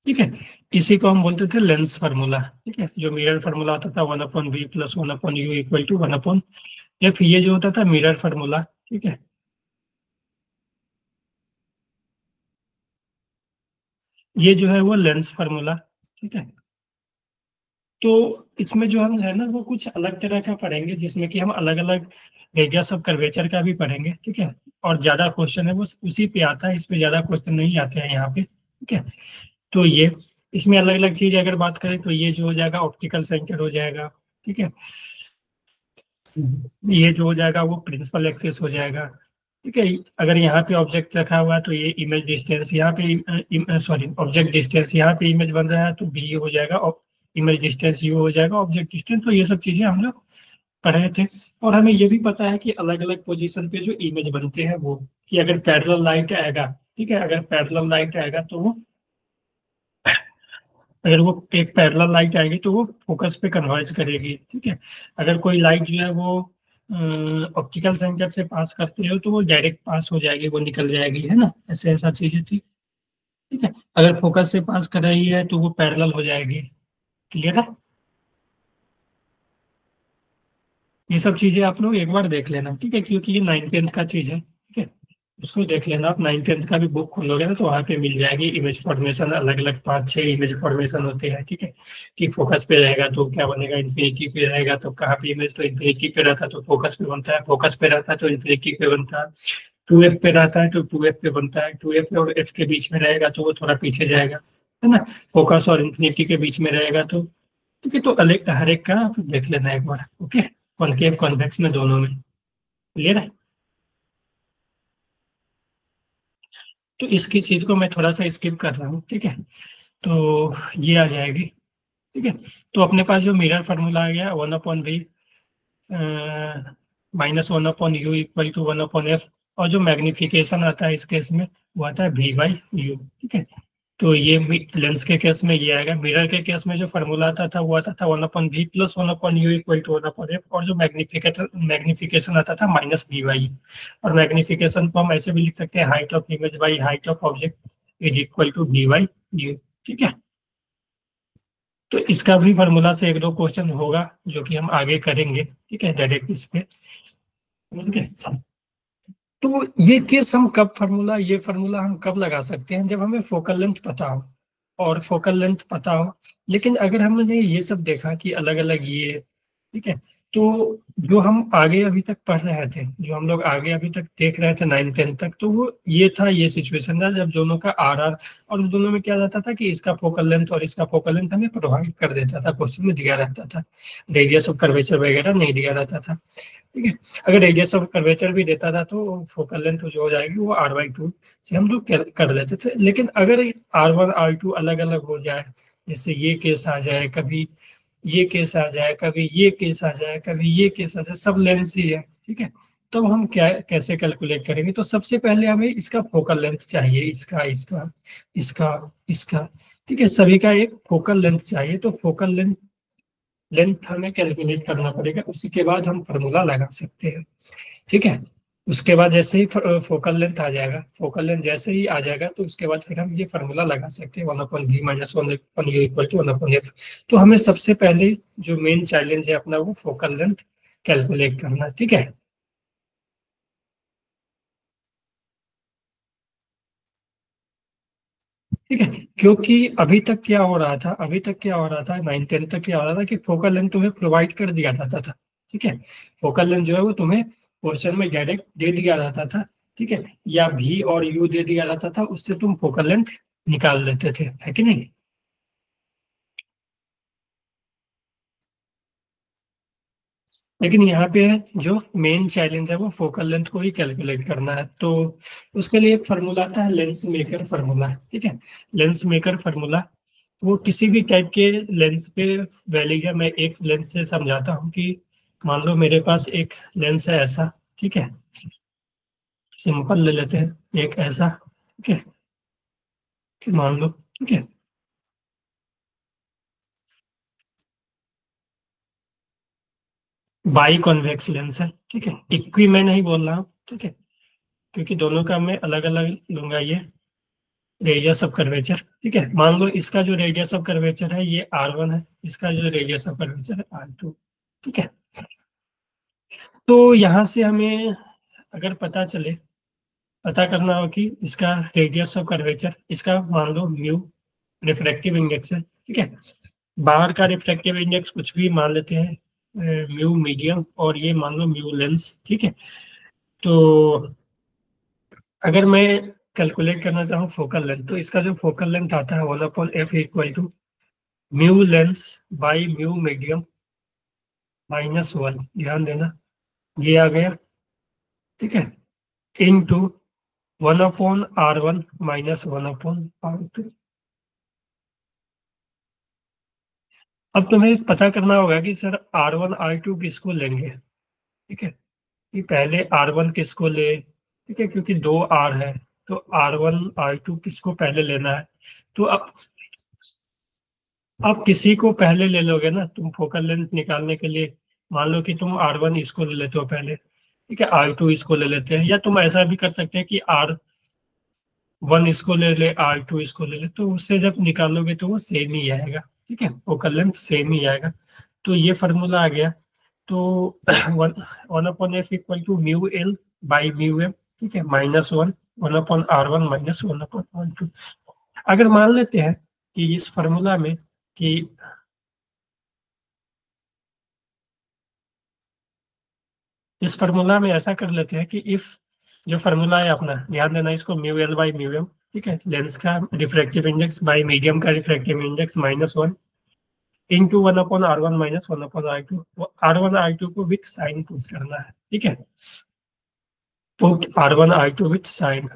ठीक है, इसी को हम बोलते थे लेंस फार्मूला। ठीक है, जो मिरर फार्मूला होता था 1/v plus 1/u equal to 1/f, ये जो होता था मिरर फार्मूला। ठीक है, ये जो है वो लेंस फार्मूला। ठीक है, तो इसमें जो हम है ना वो कुछ अलग तरह का पढ़ेंगे, जिसमें कि हम अलग अलग रेडियस ऑफ कर्वेचर का भी पढ़ेंगे। ठीक है, और ज्यादा क्वेश्चन है वो उसी पे आता है, इस पे ज्यादा क्वेश्चन नहीं आते हैं यहाँ पे। ठीक है, तो ये इसमें अलग अलग चीज अगर बात करें तो ये जो हो जाएगा ऑप्टिकल सेंटर हो जाएगा। ठीक है, ये जो हो जाएगा वो प्रिंसिपल एक्सेस हो जाएगा। ठीक है, अगर यहाँ पे ऑब्जेक्ट रखा हुआ है तो ये इमेज डिस्टेंस यहाँ पे, सॉरी ऑब्जेक्ट डिस्टेंस यहाँ पे इमेज बन रहा है तो बी हो जाएगा, और इमेज डिस्टेंस यू हो जाएगा ऑब्जेक्ट डिस्टेंस। तो ये सब चीजें हम लोग पढ़े थे। और हमें ये भी पता है कि अलग अलग पोजीशन पे जो इमेज बनते हैं वो, कि अगर पैरेलल लाइट आएगा, ठीक है, अगर पैरेलल लाइट आएगा तो वो, अगर वो एक पैरेलल लाइट आएगी तो वो फोकस पे कन्वर्ज करेगी। ठीक है, अगर कोई लाइट जो है वो ऑप्टिकल सेंटर से पास करती है तो वो डायरेक्ट पास हो जाएगी, वो निकल जाएगी, है ना, ऐसे ऐसा चीजें थी। ठीक है, अगर फोकस से पास कर रही है तो वो पैरेलल हो जाएगी। क्लियर है? ये सब चीजें आप लोग एक बार देख लेना। ठीक है, क्योंकि ये 9th 10th का चीज है। ठीक है, इसको देख लेना आप, 9th 10th का भी बुक खोलोगे ना तो वहाँ पे मिल जाएगी इमेज फॉर्मेशन, अलग अलग 5 6 इमेज फॉर्मेशन होते हैं। ठीक है, कि फोकस पे रहेगा तो क्या बनेगा, इन्फिनिटी पे रहेगा तो कहाँ पे इमेज, तो इन्फिनिटी पे रहता है तो फोकस पे बनता है, फोकस पे रहता है तो इन्फिनिटी पे बनता है, 2f पे रहता है तो 2f पे बनता है, 2f और f के बीच में रहेगा तो वो थोड़ा पीछे जाएगा, है ना, फोकस और इन्फिनिटी के बीच में रहेगा तो। ठीक है, तो अलग हर एक का आप देख लेना एक बार। ओके, कॉनकेव कॉन्वेक्स में दोनों में। क्लियर है? तो इसकी चीज को मैं थोड़ा सा स्किप कर रहा हूँ। ठीक है, तो ये आ जाएगी। ठीक है, तो अपने पास जो मिरर फार्मूला आ गया 1/v -1/u equal to 1/f, और जो मैग्निफिकेशन आता है इस केस में वो आता है v/u। ठीक है, तो ये लेंस के केस में ये आएगा। मिरर के केस में जो फार्मूला आता था वो आता था 1/v plus 1/u equal to 1/f, और जो मैग्निफिकेशन मैग्निफिकेशन आता था -v/u। और मैग्निफिकेशन को हम ऐसे भी लिख सकते हैं, height of image by height of object is equal to v/u। ठीक है, तो इसका भी फार्मूला से एक दो क्वेश्चन होगा जो कि हम आगे करेंगे। ठीक है, डायरेक्ट इस पे। ठीक है, तो ये केस हम कब फार्मूला, ये फार्मूला हम कब लगा सकते हैं, जब हमें फोकल लेंथ पता हो, और फोकल लेंथ पता हो। लेकिन अगर हमने ये सब देखा कि अलग अलग ये, ठीक है, तो जो हम आगे अभी तक पढ़ रहे थे, जो हम लोग आगे अभी तक देख रहे थे 9th 10th तक, तो वो ये था, ये सिचुएशन था जब दोनों का RR, और उस दोनों में क्या रहता था कि इसका फोकल लेंथ और इसका फोकल लेंथ हमें प्रोवाइड कर देता था, क्वेश्चन में दिया रहता था, रेडियस ऑफ कर्वेचर वगैरह नहीं दिया रहता था। ठीक है, अगर रेडियस ऑफ कर्वेचर भी देता था तो फोकल लेंथ जो हो जाएगी वो R/2 से हम लोग कर लेते थे। लेकिन अगर R1 R2 अलग अलग हो जाए, जैसे ये केस आ जाए, कभी ये केस आ जाए, कभी ये केस आ जाए, कभी ये केस आ जाए, सब लेंस ही है। ठीक है, तो हम क्या कैसे कैलकुलेट करेंगे, तो सबसे पहले हमें इसका फोकल लेंथ चाहिए, इसका इसका इसका इसका। ठीक है, सभी का एक फोकल लेंथ चाहिए, तो फोकल लेंथ लेंथ हमें कैलकुलेट करना पड़ेगा, उसी के बाद हम फार्मूला लगा सकते हैं। ठीक है, उसके बाद जैसे ही फोकल लेंथ आ जाएगा, फोकल लेंथ जैसे ही आ जाएगा तो उसके बाद फिर हम ये फार्मूला लगा सकते हैं 1/v -1/u equal to 1/f। तो हमें सबसे पहले जो मेन चैलेंज है अपना वो फोकल लेंथ कैलकुलेट करना। ठीक है। ठीक है, क्योंकि अभी तक क्या हो रहा था, अभी तक क्या हो रहा था 9th 10th तक क्या हो रहा था कि फोकल लेंथ तुम्हें प्रोवाइड कर दिया जाता था। ठीक है, फोकल लेंथ जो है वो तुम्हें क्वेश्चन में डायरेक्ट दे दिया जाता था। ठीक है, या भी और यू दे दिया जाता था, उससे तुम फोकल लेंथ निकाल लेते थे, है कि नहीं? लेकिन यहाँ पे है जो मेन चैलेंज है वो फोकल लेंथ को ही कैलकुलेट करना है, तो उसके लिए एक फार्मूला आता है लेंस मेकर फार्मूला। ठीक है, लेंस मेकर फार्मूला वो किसी भी टाइप के लेंस पे वैलिड है। मैं एक लेंस से समझाता हूँ कि मान लो मेरे पास एक लेंस है ऐसा। ठीक है, सिंपल ले लेते हैं एक ऐसा, ठीक है, कि मान लो, ठीक है, बाई कॉन्वेक्स लेंस है, ठीक है, इक्वी मैं नहीं बोल रहा हूँ, ठीक है, क्योंकि दोनों का मैं अलग अलग लूंगा। ये रेडियस ऑफ कर्वेचर, ठीक है, मान लो इसका जो रेडियस ऑफ कर्वेचर है ये R1 है, इसका जो रेडियस ऑफ कर्वेचर है R2, ठीक है। तो यहाँ से हमें अगर पता करना हो कि इसका रेडियस ऑफ कर्वेचर, इसका मान लो म्यू रिफ्रैक्टिव इंडेक्स है, ठीक है, बाहर का रिफ्रैक्टिव इंडेक्स कुछ भी मान लेते हैं, म्यू मीडियम, और ये मान लो म्यू लेंस, ठीक है। तो अगर मैं कैलकुलेट करना चाहूँ फोकल लेंथ, तो इसका जो फोकल लेंथ आता है 1/f equal to mu lens by mu medium -1, ध्यान देना ये आ गया, ठीक है, इन टू 1/R1 -1/R2। अब तुम्हें पता करना होगा कि सर R1 R2 किसको लेंगे, ठीक है, कि पहले R1 किसको ले, ठीक है, क्योंकि दो R है, तो R1 R2 किसको पहले लेना है। तो अब किसी को पहले ले लोगे ना तुम फोकल लेंथ निकालने के लिए। मान लो कि तुम R1 इसको ले लेते हो पहले, ठीक है, R2 इसको ले लेते हैं, या तुम ऐसा भी कर सकते हैं कि R1 इसको ले ले, R2 इसको ले ले, तो उससे जब निकालोगे तो वो सेम ही आएगा, ठीक है, फोकल लेंथ सेम ही आएगा। तो ये फार्मूला आ गया। तो one 1/f equal to mu L by mu M, ठीक है, -1 1/R1 -1/R2। अगर मान लेते हैं कि इस फार्मूला में कि इस फार्मूला में ऐसा कर लेते हैं कि इफ जो फार्मूला है अपना, ध्यान देना इसको, mu L by mu M, ठीक है, लेंस का रिफ्रैक्टिव इंडेक्स बाई मीडियम का refractive index -1 into 1/R1 -1/R2। R1 R2 को विथ साइन पुट करना है, ठीक है, put R1 R2 with sign.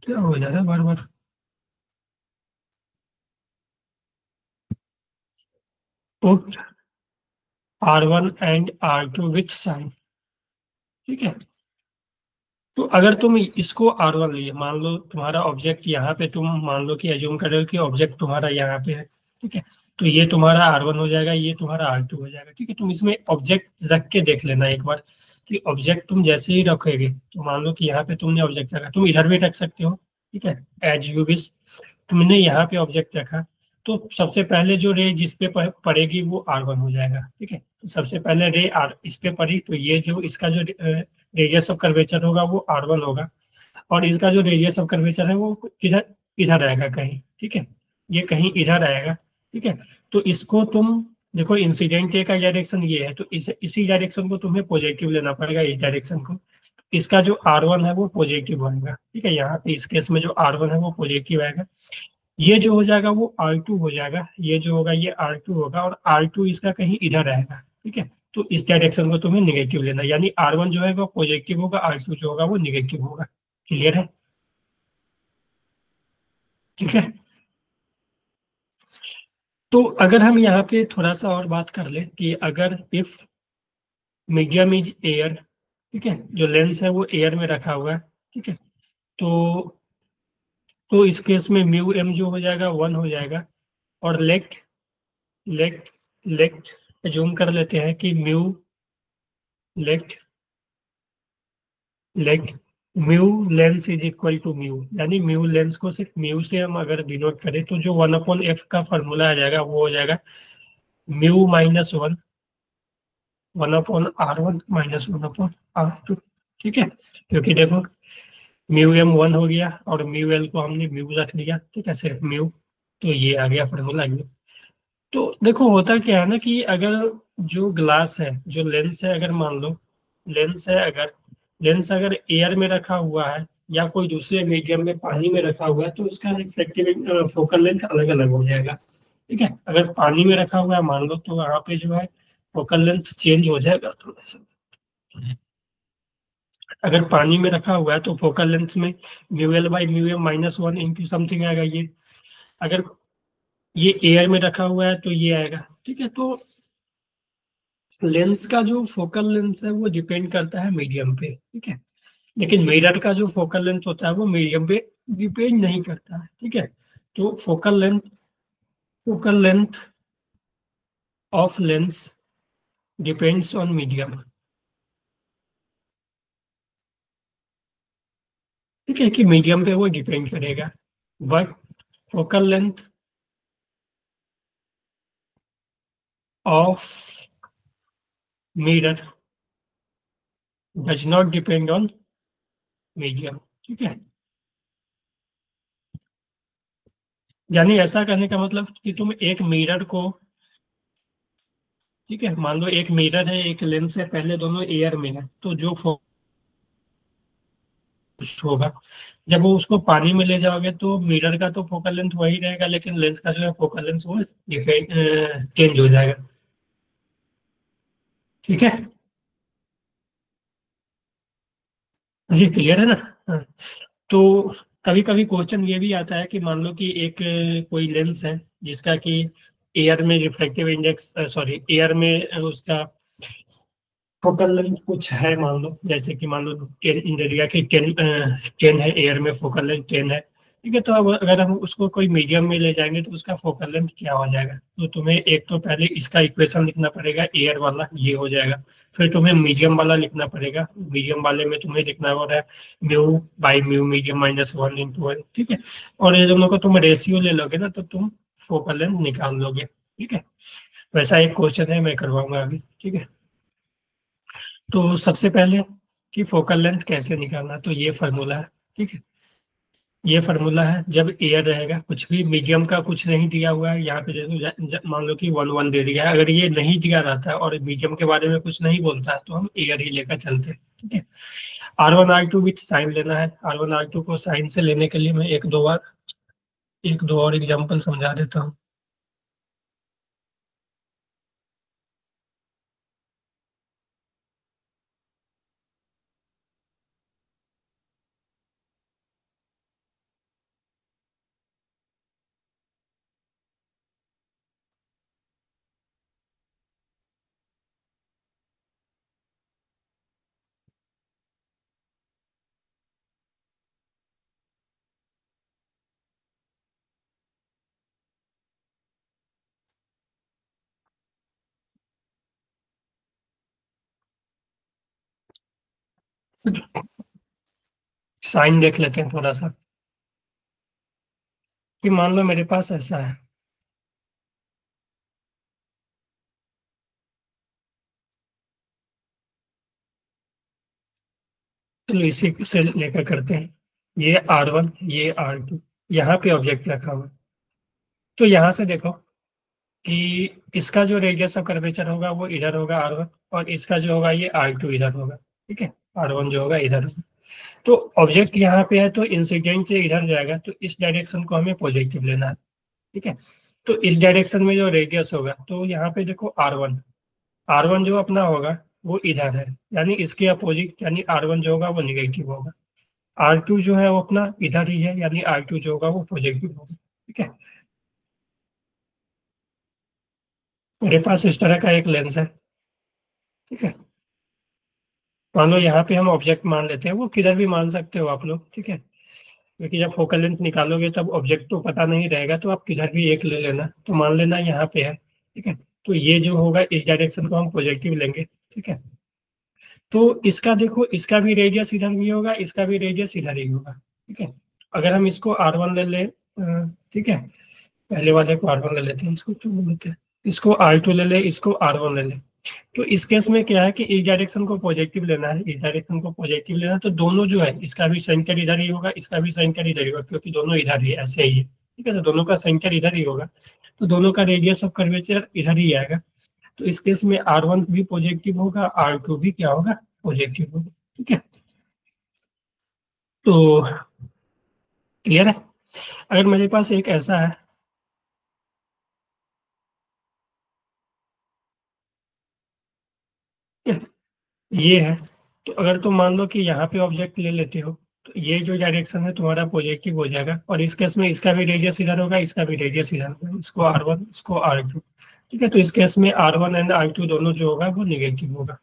क्या हो जा रहा है बार बार। Put R1 and R2 with sign, ठीक है। तो अगर तुम इसको R1 लिए, मान लो तुम्हारा ऑब्जेक्ट यहाँ पे, तुम मान लो कि एज्यूम कर रहे हो कि ऑब्जेक्ट तुम्हारा यहाँ पे है, ठीक है, तो ये तुम्हारा R1 हो जाएगा, ये तुम्हारा R2 हो जाएगा, ठीक है। तुम इसमें ऑब्जेक्ट रख के देख लेना एक बार कि ऑब्जेक्ट तुम जैसे ही रखोगे, तो मान लो कि यहाँ पे तुमने ऑब्जेक्ट रखा, तुम इधर भी रख सकते हो, ठीक है, एज यू विश। तुमने यहाँ पे ऑब्जेक्ट रखा, तो सबसे पहले जो रे जिस पे पड़ेगी वो R1 हो जाएगा, ठीक है। तो सबसे पहले रे आर इस पे पड़ी, तो ये जो इसका जो रेडियस ऑफ कर्वेचर होगा वो R1 होगा, और इसका जो रेडियस ऑफ कर्वेचर है वो इधर इधर आएगा कहीं, ठीक है, ये कहीं इधर आएगा, ठीक है। तो इसको तुम देखो, इंसिडेंट ए का डायरेक्शन ये है, तो इसी डायरेक्शन को तुम्हें पॉजिटिव लेना पड़ेगा, इस डायरेक्शन को। इसका जो R1 है वो पॉजिटिव आएगा, ठीक है, यहाँ पे इस केस में जो R1 है वो पॉजिटिव आएगा। ये जो हो जाएगा वो R2 हो जाएगा, ये जो होगा ये R2 होगा, और R2 इसका कहीं इधर आएगा, ठीक है। तो इस डायरेक्शन को तुम्हें निगेटिव लेना, यानी R1 जो है वो पॉजिटिव होगा, R2 जो होगा वो निगेटिव होगा। क्लियर है, ठीक है। तो अगर हम यहाँ पे थोड़ा सा और बात कर ले कि अगर इफ मीडियम इज एयर, ठीक है, जो लेंस है वो एयर में रखा हुआ है, ठीक है, तो इस केस में म्यू एम जो हो जाएगा 1 हो जाएगा, और लेट लेट लेट जूम कर लेते हैं कि let let mu lens is equal to mu, यानी म्यू लेंस को सिर्फ म्यू से हम अगर डिनोट करें, तो जो 1/f का फॉर्मूला आ जाएगा वो हो जाएगा म्यू -1 1/R1 -1/R2, ठीक है। क्योंकि देखो म्यू एम 1 हो गया और म्यू एल को हमने म्यू रख दिया, ठीक है, सिर्फ म्यू, तो ये आ गया फॉर्मूला ये। तो देखो होता क्या है ना कि अगर जो ग्लास है, जो लेंस है, अगर मान लो लेंस है, अगर लेंस अगर एयर में रखा हुआ है या कोई दूसरे मीडियम में पानी में रखा हुआ है, तो उसका रिफ्लेक्टिव फोकल लेंथ अलग अलग हो जाएगा, ठीक है। अगर पानी में रखा हुआ है मान लो, तो वहाँ पे जो है फोकल लेंथ चेंज हो जाएगा थोड़ा सा। अगर पानी में रखा हुआ है तो फोकल लेंथ में mu L by mu M -1 into something आएगा ये। अगर ये एयर में रखा हुआ है तो ये आएगा, ठीक है। तो लेंस का जो फोकल लेंथ है वो डिपेंड करता है मीडियम पे, ठीक है। लेकिन मिरर का जो फोकल लेंथ होता है वो मीडियम पे डिपेंड नहीं करता है, ठीक है। तो focal length of lens depends on medium, ठीक है, कि मीडियम पे वो डिपेंड करेगा। But focal length of mirror does not depend on medium, ठीक है। यानी ऐसा कहने का मतलब कि तुम एक मिरर को, ठीक है, मान लो एक मिरर है एक लेंस है, पहले दोनों एयर में है, तो जो फोकस होगा जब वो उसको पानी में ले जाओगे तो मिरर का तो फोकल लेंथ वही रहेगा, लेकिन लेंस का जो है फोकल लेंथ वो डिपेंड चेंज हो जाएगा, ठीक है। जी क्लियर है ना। हाँ। तो कभी कभी क्वेश्चन ये भी आता है कि मान लो कि एक कोई लेंस है जिसका कि एयर में रिफ्लेक्टिव इंडेक्स, सॉरी एयर में उसका फोकल लेंथ कुछ है, मान लो जैसे कि मान लो 10 इंडिया की 10 है, एयर में फोकल लेंथ 10 है, ठीक है। तो अब अगर हम उसको कोई मीडियम में ले जाएंगे तो उसका फोकल लेंथ क्या हो जाएगा, तो तुम्हें एक तो पहले इसका इक्वेशन लिखना पड़ेगा, एयर वाला ये हो जाएगा। फिर तुम्हें मीडियम वाला लिखना पड़ेगा, मीडियम वाले में तुम्हें लिखना हो रहा है mu by mu medium minus 1 into 1, ठीक है। और ये दोनों को तुम रेशियो ले लोगे ना तो तुम फोकल लेंथ निकाल लोगे, ठीक है। वैसा एक क्वेश्चन है, मैं करवाऊंगा अभी, ठीक है। तो सबसे पहले कि फोकल लेंथ कैसे निकालना, तो ये फार्मूला है, ठीक है। ये फार्मूला है जब एयर रहेगा, कुछ भी मीडियम का कुछ नहीं दिया हुआ है यहाँ पे, जैसे मान लो कि 1 1 दे दिया है, अगर ये नहीं दिया रहता है और मीडियम के बारे में कुछ नहीं बोलता है तो हम एयर ही लेकर चलते हैं, ठीक है। R1 R2 विथ साइन लेना है, R1 R2 को साइन से लेने के लिए मैं एक दो और एग्जाम्पल समझा देता हूँ। साइन देख लेते हैं थोड़ा सा, कि मान लो मेरे पास ऐसा है, चलो इसी से लेकर करते हैं। ये R1 ये R2, यहाँ पे ऑब्जेक्ट रखा हुआ है। तो यहाँ से देखो कि इसका जो रेडियस ऑफ कर्वेचर होगा वो इधर होगा R1, और इसका जो होगा ये R2 इधर होगा, ठीक है। R1 जो होगा इधर होगा। तो ऑब्जेक्ट यहाँ पे है तो इंसिडेंट से इधर जाएगा, तो इस डायरेक्शन को हमें पॉजिटिव लेना है, ठीक है। तो इस डायरेक्शन में जो रेडियस होगा तो यहाँ पे देखो R1 जो अपना होगा वो इधर है, यानी इसके अपोजिट, यानी R1 जो होगा वो निगेटिव होगा। R2 जो है वो अपना इधर ही है, यानी R2 जो होगा वो पॉजिटिव होगा, ठीक है। मेरे पास इस तरह का एक लेंस है, ठीक है। मान लो यहाँ पे हम ऑब्जेक्ट मान लेते हैं, वो किधर भी मान सकते हो आप लोग, ठीक है। क्योंकि जब फोकल लेंथ निकालोगे तब ऑब्जेक्ट तो पता नहीं रहेगा, तो आप किधर भी एक ले लेना, तो मान लेना यहाँ पे है, ठीक है। तो ये जो होगा इस डायरेक्शन को हम पॉजिटिव लेंगे, ठीक है। तो इसका देखो, इसका भी रेडियस इधर भी होगा, इसका भी रेडियस इधर ही होगा, ठीक है। अगर हम इसको R1 ले लें, ठीक है, पहले वाले को R1 ले लेते हैं, इसको क्यों ले लेते हैं, इसको R2 ले ले, इसको R1 ले ले। तो इस केस में क्या है कि इस डायरेक्शन को पॉजिटिव लेना है, इस डायरेक्शन को पॉजिटिव लेना है, तो दोनों जो है इसका भी सेंटर इधर ही होगा, इसका भी सेंटर इधर ही होगा, क्योंकि दोनों इधर ही ऐसे ही है, ठीक है। तो दोनों का सेंटर इधर ही होगा, तो दोनों का रेडियस ऑफ कर्वेचर इधर ही आएगा। तो इस केस में R1 भी पॉजिटिव होगा, R2 भी क्या होगा, पॉजिटिव होगा, ठीक है। तो क्लियर है। अगर मेरे पास एक ऐसा है, ठीक है, ये है, तो अगर तुम मान लो कि यहाँ पे ऑब्जेक्ट ले लेते हो तो ये जो डायरेक्शन है तुम्हारा पॉजिटिव हो जाएगा, और इस केस में इसका भी रेडियस इधर होगा, इसका भी रेडियस इधर होगा, इसको R1 इसको R2, ठीक है, तो इस केस में R1 एंड R2 दोनों जो होगा वो निगेटिव होगा।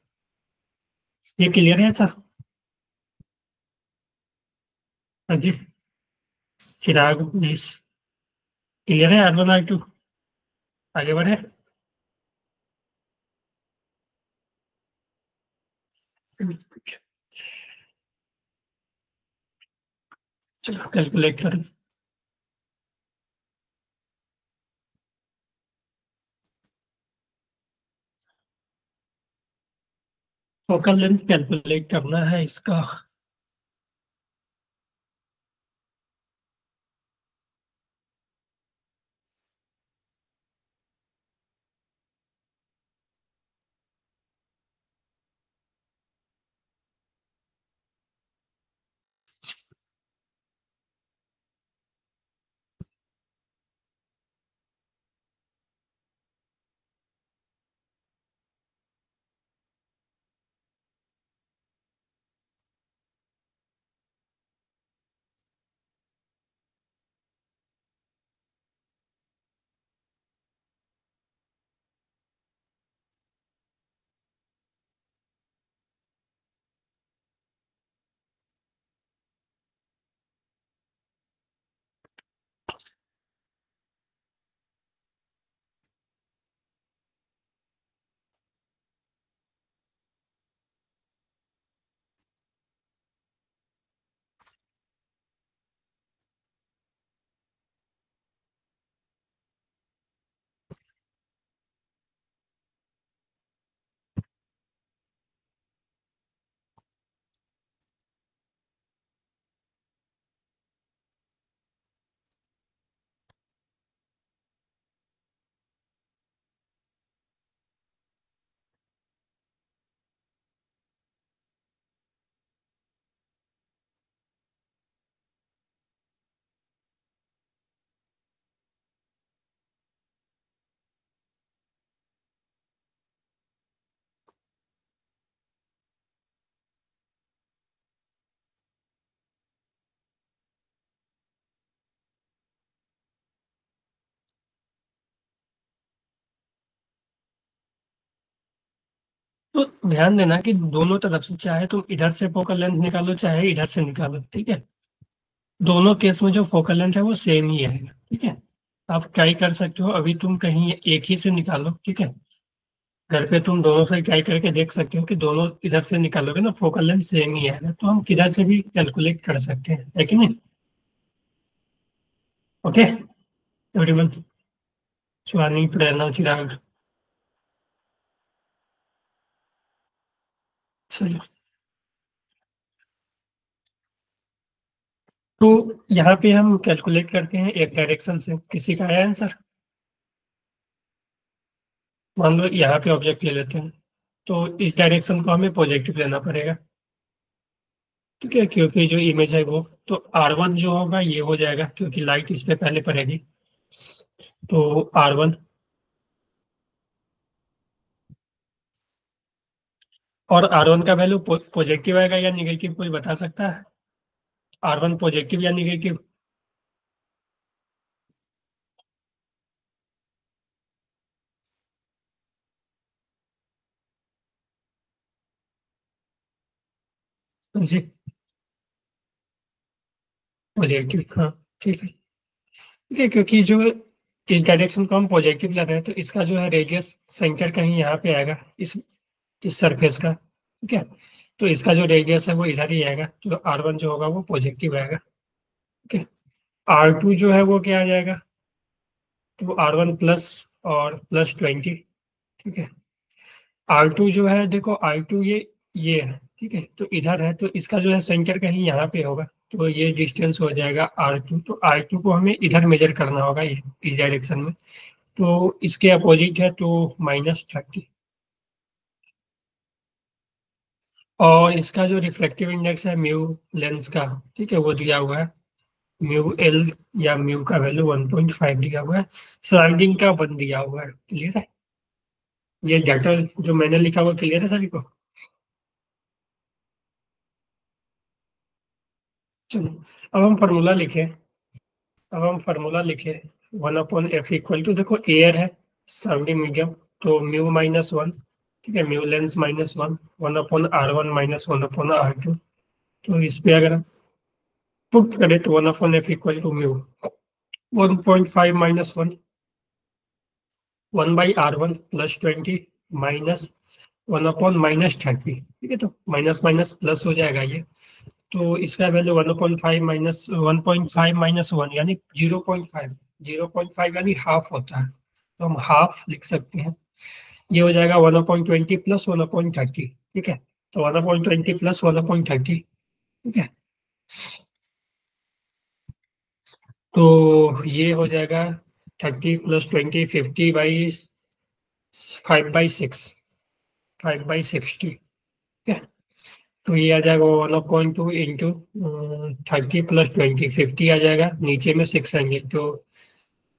ये क्लियर है सर? हाँ जी। चिराग प्लीज, क्लियर है R1 R2? आगे बढ़े। चलो कैलकुलेट करो। फोकल लेंथ कैलकुलेट करना है इसका। तो ध्यान देना कि दोनों तरफ से, चाहे तुम इधर से फोकल लेंथ निकालो चाहे इधर से निकालो, ठीक है, दोनों केस में जो फोकल लेंथ है वो सेम ही आएगा। ठीक है, आप ट्राई कर सकते हो, अभी तुम कहीं एक ही से निकालो, ठीक है, घर पे तुम दोनों से ट्राई करके देख सकते हो कि दोनों इधर से निकालोगे ना फोकल लेंथ सेम ही आएगा, तो हम किधर से भी कैलकुलेट कर सकते हैं, है कि नहीं? ओके एवरीवन, शिवानी, प्रेरणा, चिराग, चलो। तो यहाँ पे हम कैलकुलेट करते हैं एक डायरेक्शन से, किसी का आया आंसर? मान लो यहाँ पे ऑब्जेक्ट ले लेते हैं, तो इस डायरेक्शन को हमें पॉजिटिव लेना पड़ेगा। ठीक है, क्योंकि जो इमेज है वो, तो R1 जो होगा ये हो जाएगा क्योंकि लाइट इस पे पहले पड़ेगी, तो R1। और R1 का वैल्यू पॉजिटिव आएगा या निगेटिव, कोई बता सकता है? R1 पॉजिटिव या निगेटिव? जी, पॉजिटिव, हाँ। ठीक है, ठीक है, क्योंकि जो इस डायरेक्शन को हम पॉजिटिव ले रहे हैं तो इसका जो है रेडियस सेंटर कहीं यहाँ पे आएगा, इस सरफेस का। ठीक है, तो इसका जो रेडियस है वो इधर ही आएगा, तो R1 जो होगा वो पॉजिटिव आएगा। ठीक है, R2 जो है वो क्या आ जाएगा, तो R1 प्लस और +20। ठीक है, R2 जो है, देखो R2 ये है, ठीक है, तो इधर है, तो इसका जो है सेंटर कहीं यहाँ पे होगा, तो ये डिस्टेंस हो जाएगा R2, तो R2 को हमें इधर मेजर करना होगा, ये इस डायरेक्शन में, तो इसके अपोजिट है, तो -30। और इसका जो रिफ्लेक्टिव इंडेक्स है म्यू लेंस का, ठीक है, वो दिया हुआ है μL, या म्यू का वैल्यू 1.5 दिया हुआ है, सराउंडिंग का 1 दिया हुआ है। क्लियर है? ये डाटा जो मैंने लिखा हुआ क्लियर है सभी को? चलो, अब हम फार्मूला लिखें। One upon F equal to, देखो एयर है, सराउंडिंग मीडियम, तो म्यू माइनस वन, ठीक है, mu lens minus one, one upon R one minus one upon R two. तो इस पे अगर हम पुट करें तो one upon F equal to mu 1.5 minus one, one by R one plus 20 minus one upon minus 30, ठीक है, तो माइनस माइनस प्लस हो जाएगा ये। तो इसका वैल्यू 1.5 माइनस वन यानी 0.5, 0.5 यानी हाफ होता है, तो हम हाफ लिख सकते हैं। ये हो जाएगा 1/20 प्लस 1/30, ठीक है, तो 1/20 प्लस 1/30, ठीक है, तो ये हो जाएगा 30 + 20, 50/5/6, 5/60, ठीक है, तो ये आ जाएगा 1/2 इंटू 30 + 20, 50 आ जाएगा, नीचे में 6 आएंगे तो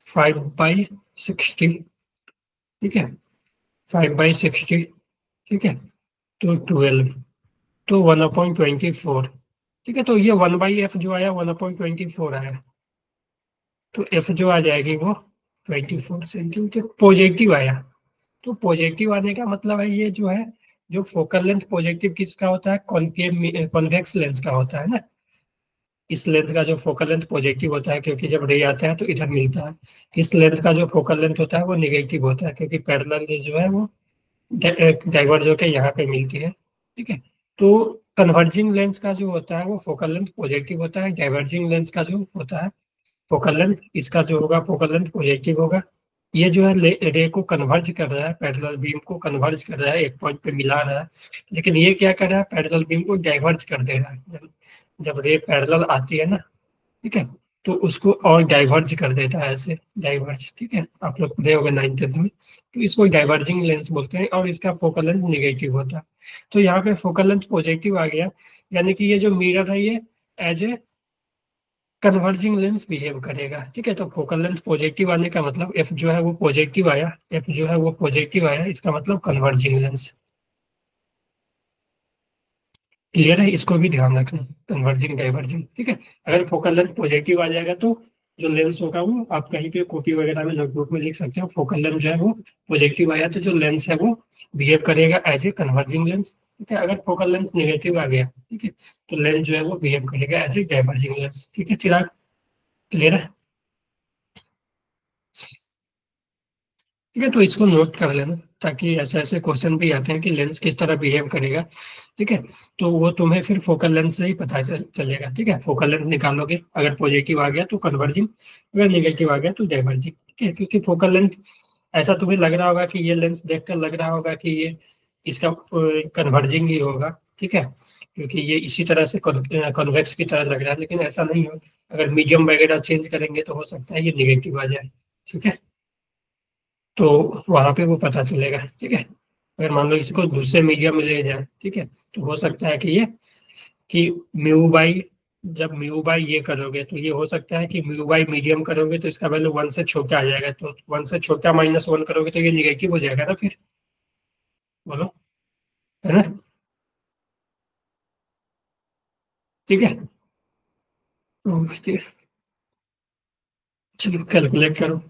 5/60, ठीक है, 5/60, ठीक है, तो 12, तो 1/24, ठीक है, तो ये 1/f जो आया 1/24 आया, तो एफ जो आ जाएगी वो 24 सेंटीमीटर पॉजिटिव आया। तो पॉजिटिव आने का मतलब है ये जो है, जो फोकल लेंथ पॉजिटिव किसका होता है, कॉन्केव कॉन्वेक्स लेंस का होता है ना। इस लेंथ का जो फोकल लेंथ पॉजिटिव होता है क्योंकि जब रे आता है तो इधर मिलता है। इस लेंथ का जो फोकल लेंथ होता है वो निगेटिव होता है क्योंकि पैरेलल रे जो है वो डाइवर्ज होकर यहाँ पे मिलती है, ठीक है। तो कन्वर्जिंग लेंस का जो होता है वो फोकल लेंथ पॉजिटिव होता है, डाइवर्जिंग लेंस का जो होता है फोकल लेंथ, इसका जो होगा फोकल लेंथ पॉजिटिव होगा। ये जो है रे को कन्वर्ज कर रहा है, पैरेलल बीम को कन्वर्ज कर रहा है, एक पॉइंट पे मिला रहा है, लेकिन ये क्या कर रहा है, पैरेलल बीम को डाइवर्ज कर दे रहा है। जब रे पैरेलल आती है ना, ठीक है, तो उसको और डाइवर्ज कर देता है, ऐसे डाइवर्ज, ठीक है, आप लोग पढ़े होंगे 9th 10th में, तो इसको डाइवर्जिंग लेंस बोलते हैं और इसका फोकल लेंथ निगेटिव होता है। तो यहाँ पे फोकल लेंथ पॉजिटिव आ गया, यानी कि ये जो मिरर है ये as a converging lens behave करेगा, ठीक है, तो फोकल लेंथ पॉजिटिव आने का मतलब एफ जो है वो पॉजिटिव आया, एफ जो है वो पॉजिटिव आया, इसका मतलब कन्वर्जिंग लेंस। क्लियर है, इसको भी ध्यान रखना, कन्वर्जिंग डाइवर्जिंग, ठीक है। अगर फोकल लेंथ पॉजिटिव आ जाएगा तो जो लेंस होगा वो आप कहीं पे कॉपी वगैरह में नोटबुक में लिख सकते हो, फोकल लेंथ जो है वो पॉजिटिव आया तो जो लेंस है वो बिहेव करेगा एज ए कन्वर्जिंग लेंस, ठीक है। अगर फोकल लेंथ नेगेटिव आ गया, ठीक है, तो लेंस जो है वो बिहेव करेगा एज ए डाइवर्जिंग लेंस, ठीक है चिराग, क्लियर है। ठीक है, तो इसको नोट कर लेना ताकि ऐसे ऐसे क्वेश्चन भी आते हैं कि लेंस किस तरह बिहेव करेगा, ठीक है, तो वो तुम्हें फिर फोकल लेंथ से ही पता चलेगा, ठीक है। फोकल लेंथ निकालोगे, अगर पॉजिटिव आ गया तो कन्वर्जिंग, अगर नेगेटिव आ गया तो डाइवर्जिंग, ठीक है, क्योंकि फोकल लेंथ ऐसा तुम्हें लग रहा होगा कि ये लेंस देखकर लग रहा होगा कि ये इसका कन्वर्जिंग ही होगा, ठीक है, क्योंकि ये इसी तरह से कॉन्वेक्स की तरह लग रहा है, लेकिन ऐसा नहीं हो। अगर मीडियम वगैरह चेंज करेंगे तो हो सकता है ये निगेटिव आ जाए, ठीक है, तो वहां पे वो पता चलेगा, ठीक है। अगर मान लो इसको दूसरे मीडियम में ले जाए, ठीक है, तो हो सकता है कि ये कि म्यू बाई, जब म्यू बाई ये करोगे तो ये हो सकता है कि म्यू बाई मीडियम करोगे तो इसका वैल्यू वन से छोटा आ जाएगा, तो वन से छोटा -1 करोगे तो ये निगेटिव हो जाएगा ना फिर, बोलो, है ना, ठीक है, तो चलो कैलकुलेट करो।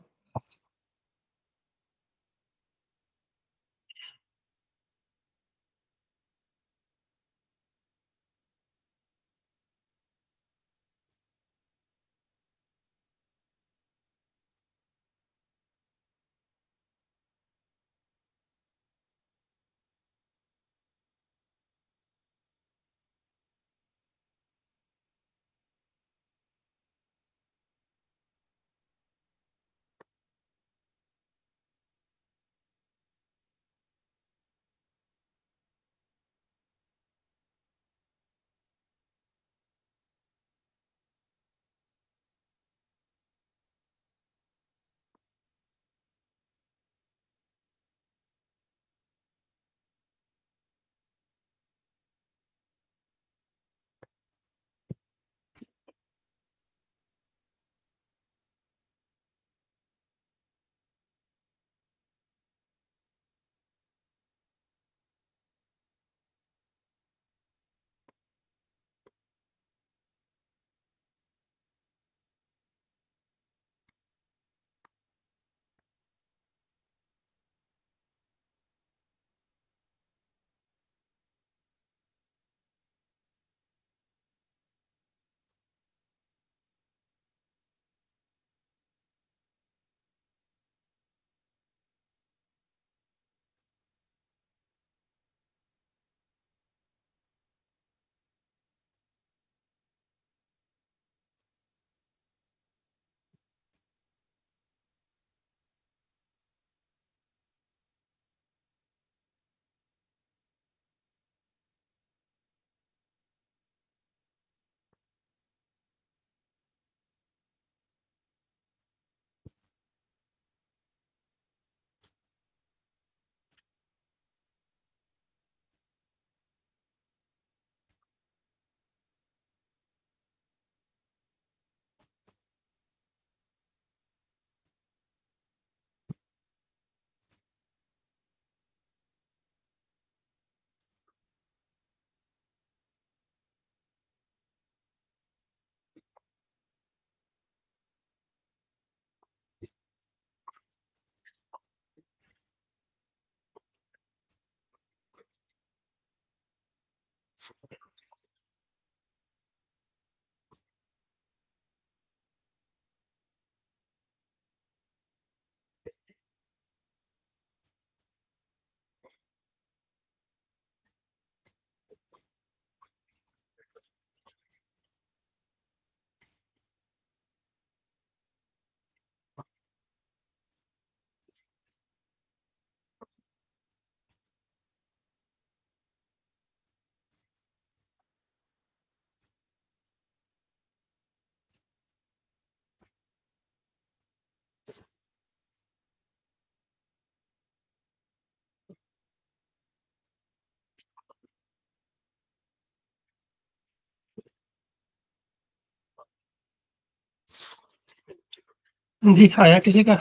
जी आया किसी का?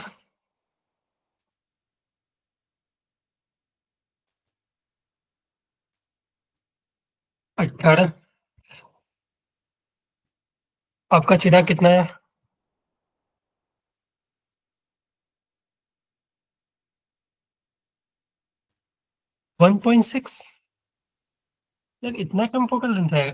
18। आपका चिराग कितना है? 1.6। यार इतना कम फोकल लेंथ है?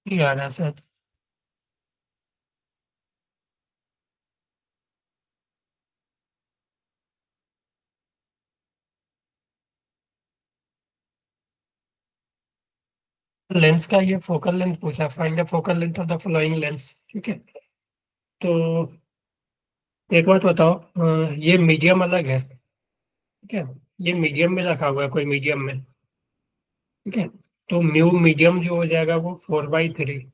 ये आ रहा है शायद। लेंस का ये फोकल लेंथ पूछा, find the focal length of the flowing lens, ठीक है। तो एक बात बताओ, ये मीडियम अलग है, ठीक है। ये मीडियम में रखा हुआ है, कोई मीडियम में, ठीक है। तो म्यू मीडियम जो हो जाएगा वो 4/3,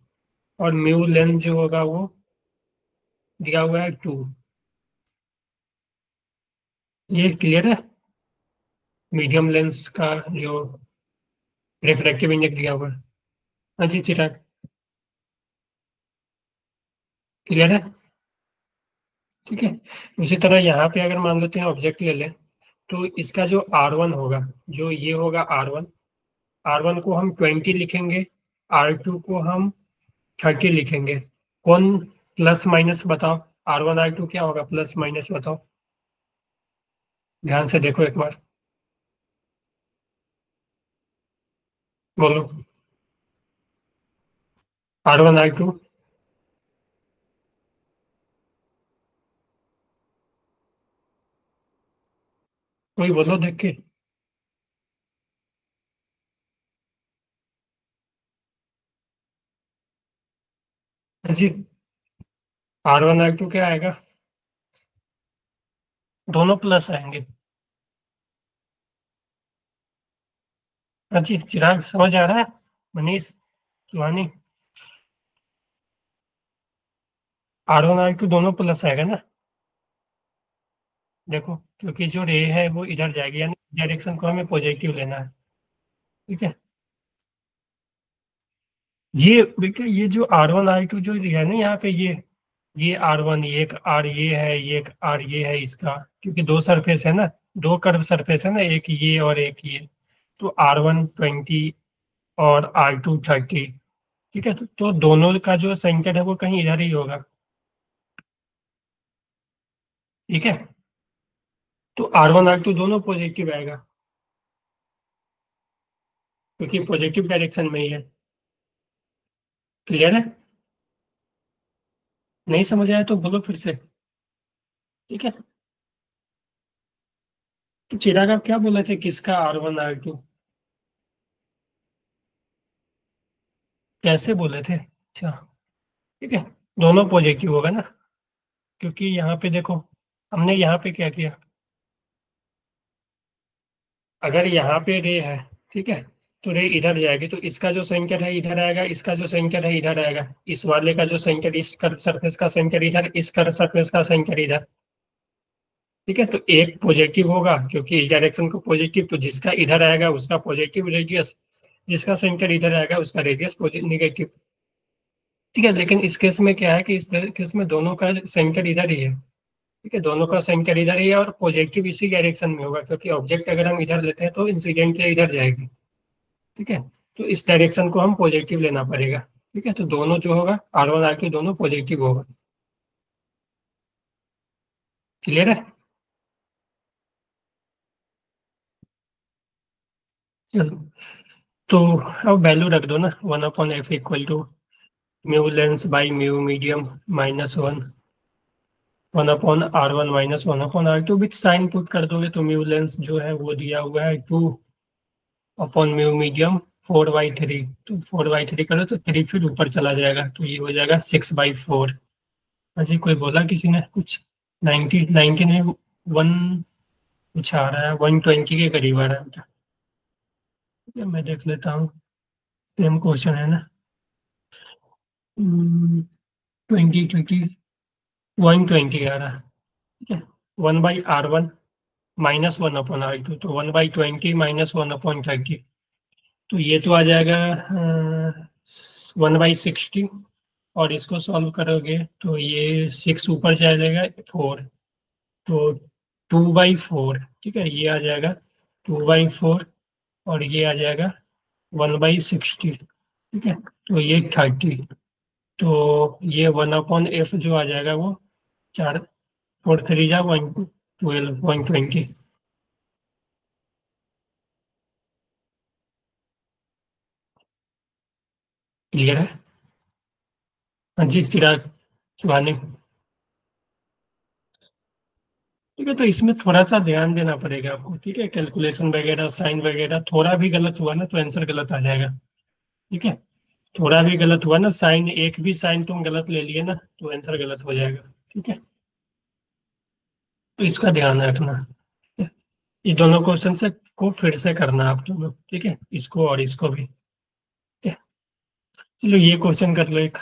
और म्यू लेंथ जो होगा वो दिया हुआ है 2। ये क्लियर है? मीडियम लेंस का जो रिफ्रैक्टिव इंडेक्स दिया हुआ है। हाँ जी चिराग, क्लियर है? ठीक है। उसी तरह यहाँ पे अगर मान लेते हैं ऑब्जेक्ट ले लें, तो इसका जो R1 होगा, जो ये होगा R1, R1 को हम 20 लिखेंगे, R2 को हम 30 लिखेंगे। कौन प्लस माइनस बताओ? R1 R2 क्या होगा, प्लस माइनस बताओ, ध्यान से देखो एक बार, बोलो। R1 R2। कोई बोलो देख के। हाँ जी, R1 R2 क्या आएगा? दोनों प्लस आएंगे। हाँ जी चिराग, समझ आ रहा है? मनीष, सुहानी, R1 R2 दोनों प्लस आएगा ना? देखो, क्योंकि जो रे है वो इधर जाएगी, यानी डायरेक्शन को हमें पॉजिटिव लेना है, ठीक है। ये देखिए, ये जो R1 R2 जो है ना यहाँ पे, ये R1, ये एक आर ये है, ये एक आर ये है इसका, क्योंकि दो सरफेस है ना, दो कर्व सरफेस है ना, एक ये और एक ये। तो R1 20 और R2 30, ठीक है। तो दोनों का जो सेंटर है वो कहीं इधर ही होगा, ठीक है। तो R1 R2 दोनों पॉजिटिव आएगा, क्योंकि पॉजिटिव डायरेक्शन में ही है। क्लियर है? नहीं समझ आया तो बोलो फिर से, ठीक है। तो चिराग आप क्या बोले थे, किसका R1 R2? कैसे बोले थे? अच्छा, ठीक है। दोनों पॉजिटिव होगा ना, क्योंकि यहाँ पे देखो, हमने यहाँ पे क्या किया, अगर यहाँ पे रे है, ठीक है, तो रे इधर जाएगी, तो इसका जो सेंटर है इधर आएगा, इसका जो सेंटर है इधर आएगा, इस वाले का जो सेंटर, इस कर्व सरफेस का सेंटर इधर, इस कर्व सरफेस का सेंटर इधर, ठीक है। तो एक पॉजिटिव होगा, क्योंकि इस डायरेक्शन को पॉजिटिव, तो जिसका इधर आएगा उसका पॉजिटिव रेडियस, जिसका सेंटर इधर आएगा उसका रेडियस निगेटिव, ठीक है। लेकिन इस केस में क्या है कि इस केस में दोनों का सेंटर इधर ही है, ठीक है। दोनों का सेंटर इधर ही है और पॉजिटिव इसी डायरेक्शन में होगा, क्योंकि ऑब्जेक्ट अगर हम इधर लेते हैं तो इंसिडेंट इधर जाएगी, ठीक है। तो इस डायरेक्शन को हम पॉजिटिव लेना पड़ेगा, ठीक है, तो दोनों जो होगा R1 R2 दोनों पॉजिटिव होगा। क्लियर है? चलो, तो अब वैल्यू रख दो ना, 1/f equal to mu lens by mu medium minus one, 1/R1 minus 1/R2 with sign put कर दोगे तो म्यू लेंस जो है वो दिया हुआ है 2/म्यू मीडियम 4/3। तो 4/3 करो तो 3 फिर ऊपर चला जाएगा, तो ये हो जाएगा 6/4। हाँ जी, कोई बोला किसी ने कुछ? 90 ने 1 कुछ आ रहा है, 120 के करीब आ रहा है बेटा। ये मैं देख लेता हूँ, सेम क्वेश्चन है ना। 20 120 आ रहा है। ठीक है, 1/R1 माइनस 1/R2, तो 1/20 माइनस 1/30, तो ये तो आ जाएगा 1/60। और इसको सॉल्व करोगे तो ये 6 ऊपर चला जाएगा 4, तो 2/4। ठीक है, ये आ जाएगा 2/4, और ये आ जाएगा 1/60। ठीक है, तो ये 30, तो ये 1/f जो आ जाएगा वो 4 4 3 जा 112 120। क्लियर है? हाँ जी चिराग सुहानी। ठीक है, तो इसमें थोड़ा सा ध्यान देना पड़ेगा आपको। ठीक है, कैलकुलेशन वगैरह साइन वगैरह, थोड़ा भी गलत हुआ ना तो आंसर गलत आ जाएगा। ठीक है, थोड़ा भी गलत हुआ ना, साइन एक भी साइन तुम गलत ले लिए ना तो आंसर गलत हो जाएगा। ठीक है, तो इसका ध्यान रखना। ठीक है? ये दोनों क्वेश्चन से को फिर से करना आप दोनों। ठीक है, इसको और इसको भी। ठीक है, चलो ये क्वेश्चन कर लो एक।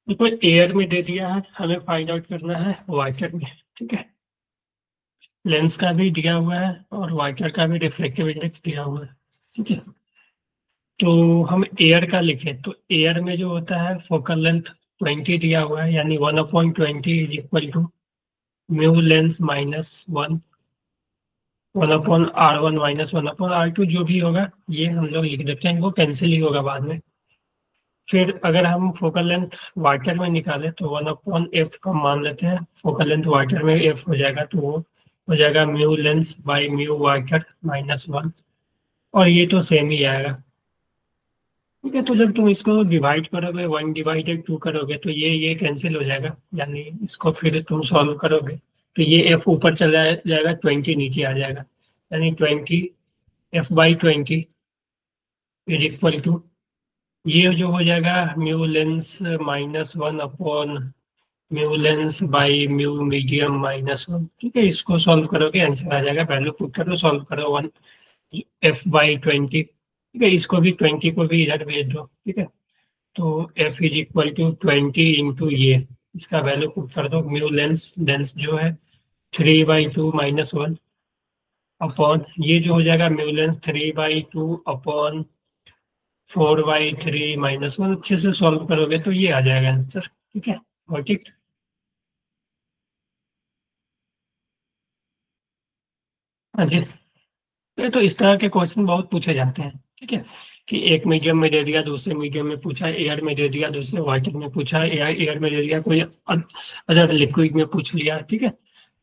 देखो, एयर में दे दिया है, हमें फाइंड आउट करना है वाटर में। ठीक है, लेंस का भी दिया हुआ है और वाटर का भी रिफ्लेक्टिव इंडेक्स दिया हुआ है। ठीक है, तो हम एयर का लिखें तो एयर में जो होता है फोकल लेंथ 20 दिया हुआ है, यानी 1/20 is equal to mu lens minus 1/R1 minus 1/R2 जो भी होगा ये हम लोग लिख देते हैं, वो कैंसिल ही होगा बाद में। फिर अगर हम फोकल लेंथ वाटर में निकालें तो 1/f का मान लेते हैं, फोकल लेंथ वाटर में f हो जाएगा, तो वो हो जाएगा mu lens by mu water minus 1, और ये तो सेम ही आएगा। ठीक है, तो जब तुम इसको डिवाइड करोगे 1/2 करोगे तो ये कैंसिल हो जाएगा, यानी इसको फिर तुम सॉल्व करोगे तो ये f ऊपर चला जाएगा, 20 नीचे आ जाएगा, यानी 20 f/20 इज इक्वल टू, ये जो हो जाएगा mu lens minus 1/, mu lens by mu medium minus 1। ठीक है, इसको सॉल्व करोगे आंसर आ जाएगा, वैल्यू पुट करो सॉल्व करो, 1f/20। ठीक है, इसको भी 20 को भी इधर भेज दो। ठीक है, तो f is equal to 20 into ये, इसका वैल्यू पुट कर दो, म्यू लेंस लेंस जो है 3/2 माइनस 1 अपॉन, ये जो हो जाएगा म्यू लेंस 3/2 अपॉन 4/3 माइनस 1। अच्छे से सॉल्व करोगे तो ये आ जाएगा आंसर। ठीक है, और ठीक। हाँ जी, ये तो इस तरह के क्वेश्चन बहुत पूछे जाते हैं, ठीक है, कि एक मीडियम में दे दिया, दूसरे मीडियम में पूछा, एयर में दे दिया, दूसरे वाटर में पूछा, एयर में दे दिया, कोई अदर लिक्विड में पूछ लिया, ठीक है।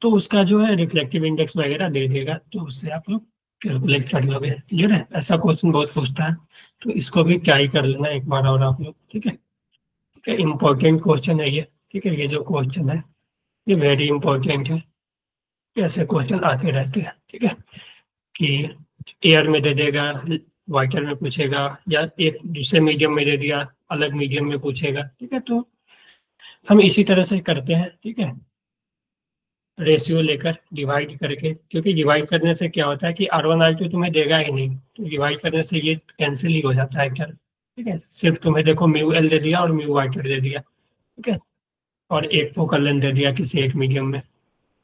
तो उसका जो है रिफ्लेक्टिव इंडेक्स वगैरह दे देगा, तो उससे आप लोग कैलकुलेट कर लोगे, क्लियर है। ऐसा क्वेश्चन बहुत पूछता है, तो इसको भी ट्राई कर लेना एक बार और आप लोग, ठीक है। ठीक है, इम्पोर्टेंट क्वेश्चन है ये, ठीक है, ये जो क्वेश्चन है ये वेरी इंपॉर्टेंट है। ऐसे क्वेश्चन आते रहते हैं, ठीक है, कि एयर में दे देगा, वाटर में पूछेगा, या एक दूसरे मीडियम में दे दिया, अलग मीडियम में पूछेगा, ठीक है। तो हम इसी तरह से करते हैं, ठीक है, रेशियो लेकर डिवाइड करके, क्योंकि डिवाइड करने से क्या होता है कि R1 R2 तुम्हें देगा ही नहीं, तो डिवाइड करने से ये कैंसिल ही हो जाता है क्या, ठीक है। सिर्फ तुम्हें देखो म्यू एल दे दिया और म्यू वाटर दे दिया, ठीक है, और एक फोकल लेंथ दे दिया किसी एक मीडियम में।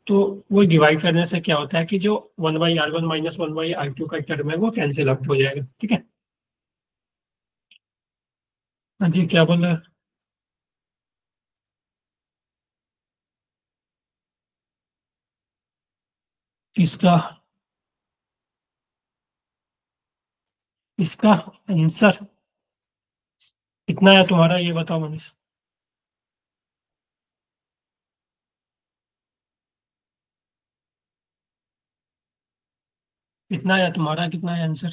तो वो डिवाइड करने से क्या होता है कि जो 1/R1 माइनस 1/R2 का टर्म है वो कैंसिल आउट हो जाएगा, ठीक है। हाँ जी, क्या बोल रहे हैं? इसका इसका आंसर कितना है तुम्हारा, ये बताओ मनीष। कितना है तुम्हारा, कितना है आंसर?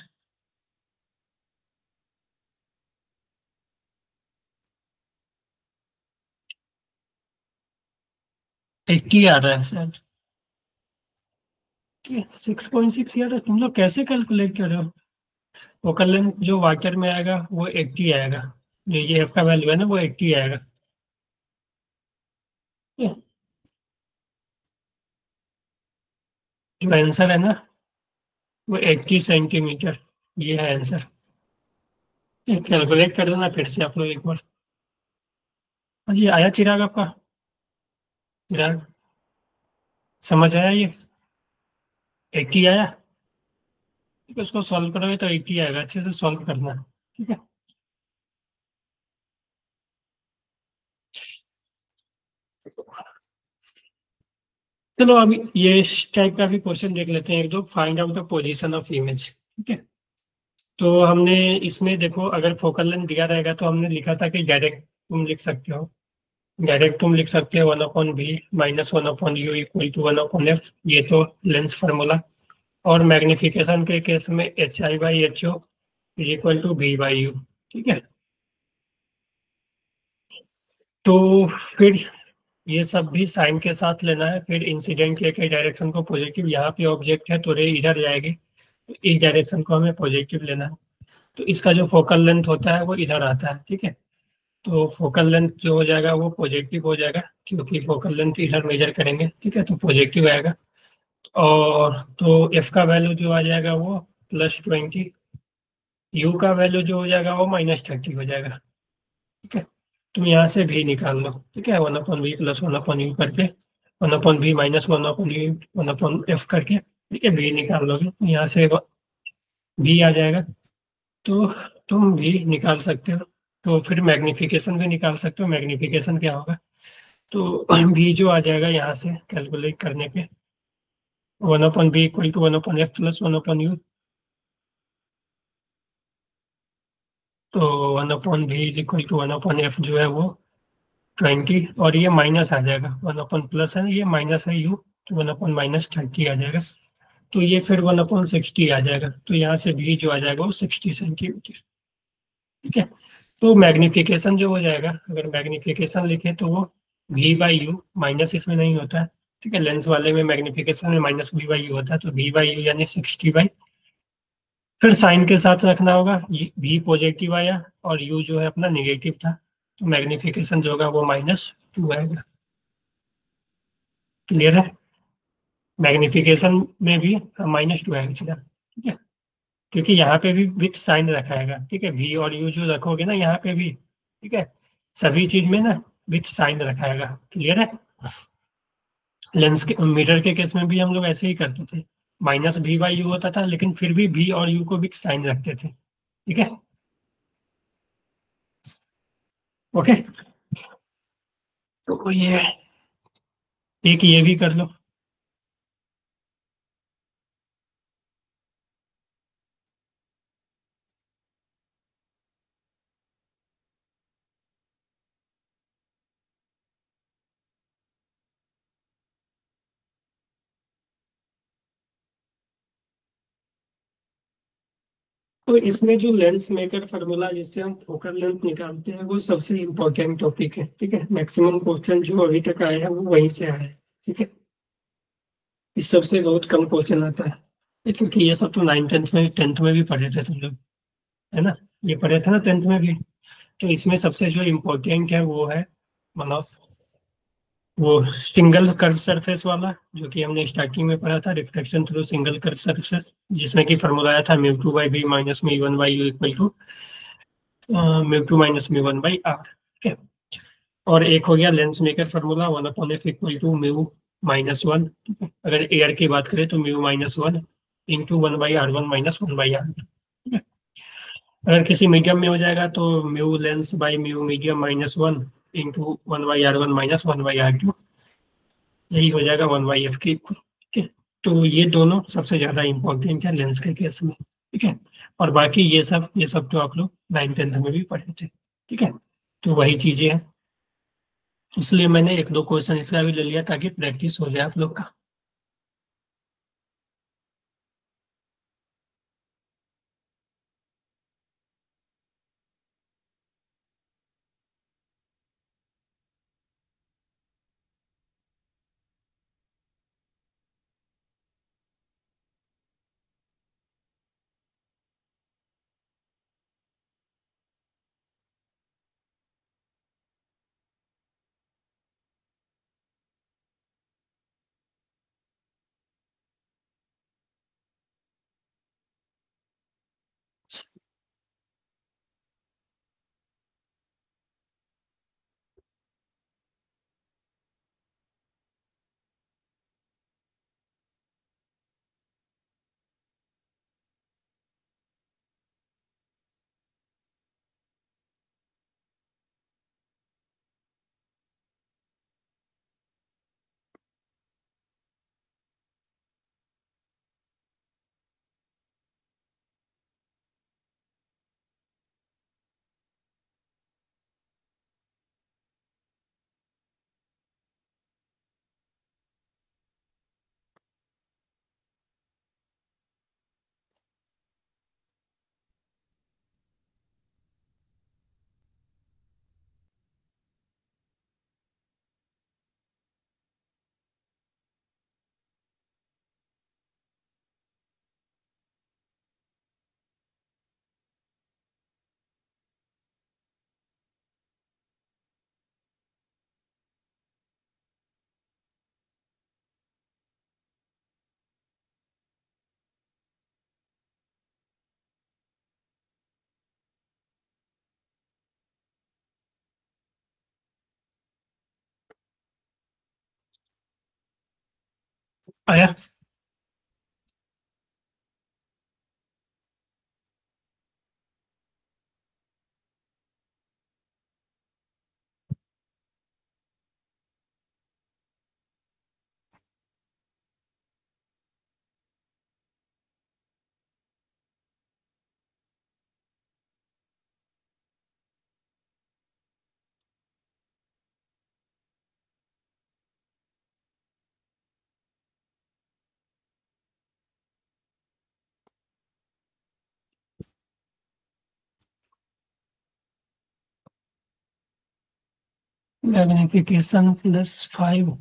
80 आ रहा है शायद। 6.6 यार, तुम लोग कैसे कैलकुलेट कर रहे हो? फोकल लेंथ जो वाटर में आएगा वो 80 आएगा, जो ये एफ का वैल्यू है ना वो 80 आएगा। ये जो आंसर है ना वो 80 सेंटीमीटर, ये है आंसर। कैलकुलेट कर देना फिर से आप लोग एक बार। और ये आया चिराग आपका? चिराग, समझ आया ये? 80 आया? ठीक है, उसको सॉल्व करोगे तो 80 आएगा, अच्छे से सॉल्व करना, ठीक है। चलो अभी ये इस टाइप का भी क्वेश्चन देख लेते हैं एक दो। Find out the position of image, ठीक है। तो हमने इसमें देखो, अगर फोकल लेंथ दिया रहेगा तो हमने लिखा था कि डायरेक्ट तुम लिख सकते हो, डायरेक्ट तुम लिख सकते हो 1/v minus 1/u equal to 1/f, ये तो लेंस फार्मूला। और मैग्निफिकेशन के केस में HI/HO इक्वल टू V/u, ठीक है। तो फिर ये सब भी साइन के साथ लेना है। फिर इंसिडेंट के डायरेक्शन को पॉजिटिव, यहाँ पे ऑब्जेक्ट है तो रे इधर जाएगी, तो इस डायरेक्शन को हमें पॉजिटिव लेना है। तो इसका जो फोकल लेंथ होता है वो इधर आता है, ठीक है। तो फोकल लेंथ जो हो जाएगा वो पॉजिटिव हो जाएगा, क्योंकि फोकल लेंथ इधर मेजर करेंगे, ठीक है, तो पॉजिटिव आएगा। और तो एफ का वैल्यू जो आ जाएगा वो +20, यू का वैल्यू जो हो जाएगा वो -30 हो जाएगा, ठीक है। तुम यहाँ से भी निकाल लो, ठीक है, 1/v प्लस 1/u करके, 1/v माइनस 1/u 1/f करके, ठीक है, भी निकाल लोगे तो यहाँ से भी आ जाएगा। तो तुम भी निकाल सकते हो। तो फिर मैग्निफिकेशन भी निकाल सकते हो। मैग्निफिकेशन क्या होगा, तो भी जो आ जाएगा यहाँ से कैलकुलेट करने पे, 1/v equal to 1/f plus 1/u। तो 1/v is equal to 1/f जो है वो 20, और ये माइनस आ जाएगा, 1/+ है, ये माइनस है यू, तो 1/-30 आ जाएगा। तो ये फिर 1/60 आ जाएगा, तो यहाँ से भी जो आ जाएगा वो 60 सेंटीमीटर, ठीक है। तो मैग्निफिकेशन जो हो जाएगा, अगर मैग्निफिकेशन लिखे तो वो V/u, माइनस इसमें नहीं होता है, ठीक है, लेंस वाले में मैग्निफिकेशन में -V/u होता है, तो V/u यानी 60/, फिर साइन के साथ रखना होगा, V पॉजिटिव आया और U जो है अपना निगेटिव था, तो मैग्निफिकेशन जो होगा वो -2 आएगा, क्लियर है। मैग्निफिकेशन में भी -2 आएगा, ठीक है, क्योंकि यहाँ पे भी विथ साइन रखाएगा, ठीक है, V और U जो रखोगे ना यहाँ पे भी, ठीक है, सभी चीज में ना विथ साइन रखाएगा, क्लियर है। लेंस के मिरर के केस में भी हम लोग ऐसे ही करते थे, -V/u होता था, लेकिन फिर भी V और U को विथ साइन रखते थे, ठीक है। ओके, तो ये एक ये भी कर लो। तो इसमें जो लेंस मेकर फार्मूला जिससे हम फोकल लेंथ निकालते हैं वो सबसे इम्पोर्टेंट टॉपिक है, ठीक है। मैक्सिमम क्वेश्चन जो अभी तक आए हैं वो वहीं से आए हैं, ठीक है। इस सबसे बहुत कम क्वेश्चन आता है, क्योंकि ये सब तो 9th 10th में भी पढ़े थे तुम लोग, है ना। ये पढ़े थे ना 10th में भी। तो इसमें सबसे जो इम्पोर्टेंट है वो है, मतलब वो सिंगल कर्व सरफेस वाला, जो कि हमने स्टार्टिंग में पढ़ा था, reflection through single curve surface, जिसमें कि फॉर्मूला आया था μ2/b minus μ1/u equal to μ2 - μ1/r, ठीक है। और एक हो गया lens maker formula 1/f equal to μ-1, ठीक है। अगर एयर की बात करें तो μ-1 इंटू 1/r1 - 1/r, ठीक है। अगर किसी मीडियम में हो जाएगा तो mu lens by mu medium -1 into 1/r1 - 1/r2, यही हो जाएगा 1/f की, ठीक है। तो ये दोनों सबसे ज्यादा इंपॉर्टेंट है लेंस के केस में, ठीक है। और बाकी ये सब तो आप लोग 9th 10th में भी पढ़े थे, ठीक है। तो वही चीजें हैं, इसलिए मैंने एक दो क्वेश्चन इसका भी ले लिया ताकि प्रैक्टिस हो जाए आप लोग का। आया। मैग्निफिकेशन +5,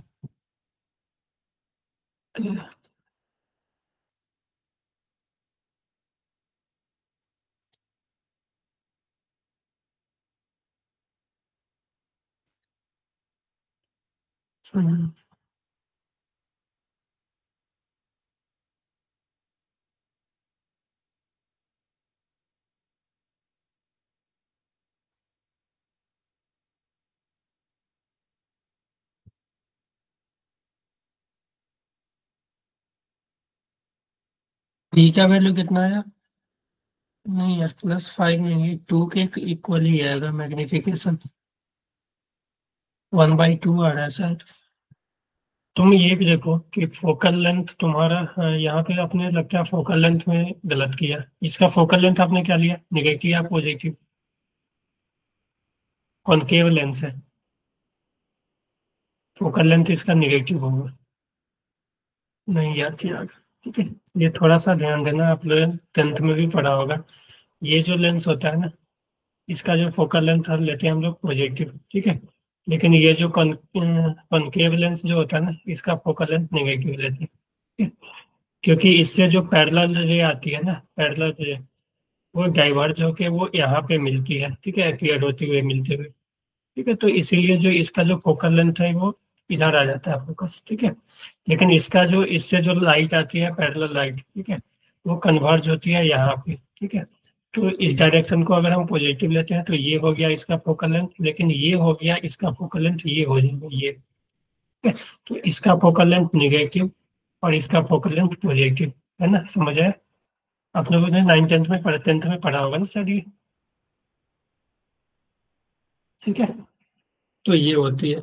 पी का वैल्यू कितना आया? नहीं यार, +5 नहीं है, 2 के इक्वल ही आएगा मैग्निफिकेशन, 1/2 आ रहा है शायद। तुम ये भी देखो कि फोकल लेंथ तुम्हारा, यहाँ पे आपने लगता है फोकल लेंथ में गलत किया। इसका फोकल लेंथ आपने क्या लिया, निगेटिव या पॉजिटिव? कॉनकेव लेंस है, फोकल लेंथ इसका निगेटिव होगा। नहीं याद किया, ठीक है। ये थोड़ा सा ध्यान देना, आप लोग 10th में भी पढ़ा होगा। ये जो लेंस होता है ना, इसका जो फोकल लेंथ लेते हैं हम लोग पॉजिटिव, ठीक है। लेकिन ये जो कॉनकेव लेंस जो होता है ना, इसका फोकल लेंथ नेगेटिव लेते हैं, ठीक है? क्योंकि इससे जो पैरेलल रे आती है ना, पैरेलल रे, वो डाइवर्ज होके वो यहाँ पे मिलती है, ठीक है, अपीयर होते हुए मिलते हुए, ठीक है। तो इसीलिए जो इसका जो फोकल लेंथ है वो इधर आ जाता है फोकस, ठीक है। लेकिन इसका जो इससे जो लाइट आती है पैरेलल लाइट, ठीक है, वो कन्वर्ज होती है यहाँ पे, ठीक है। तो इस डायरेक्शन को अगर हम पॉजिटिव लेते हैं तो ये हो गया इसका फोकल लेंथ, लेकिन ये हो गया इसका फोकल लेंथ, ये हो जाएगा ये, ठीक है। तो इसका फोकल लेंथ निगेटिव और इसका फोकल लेंथ पॉजिटिव, है ना, समझ आया? आप लोगों ने 9th में 10th में पढ़ा होगा ना सर ये, ठीक है। तो ये होती है।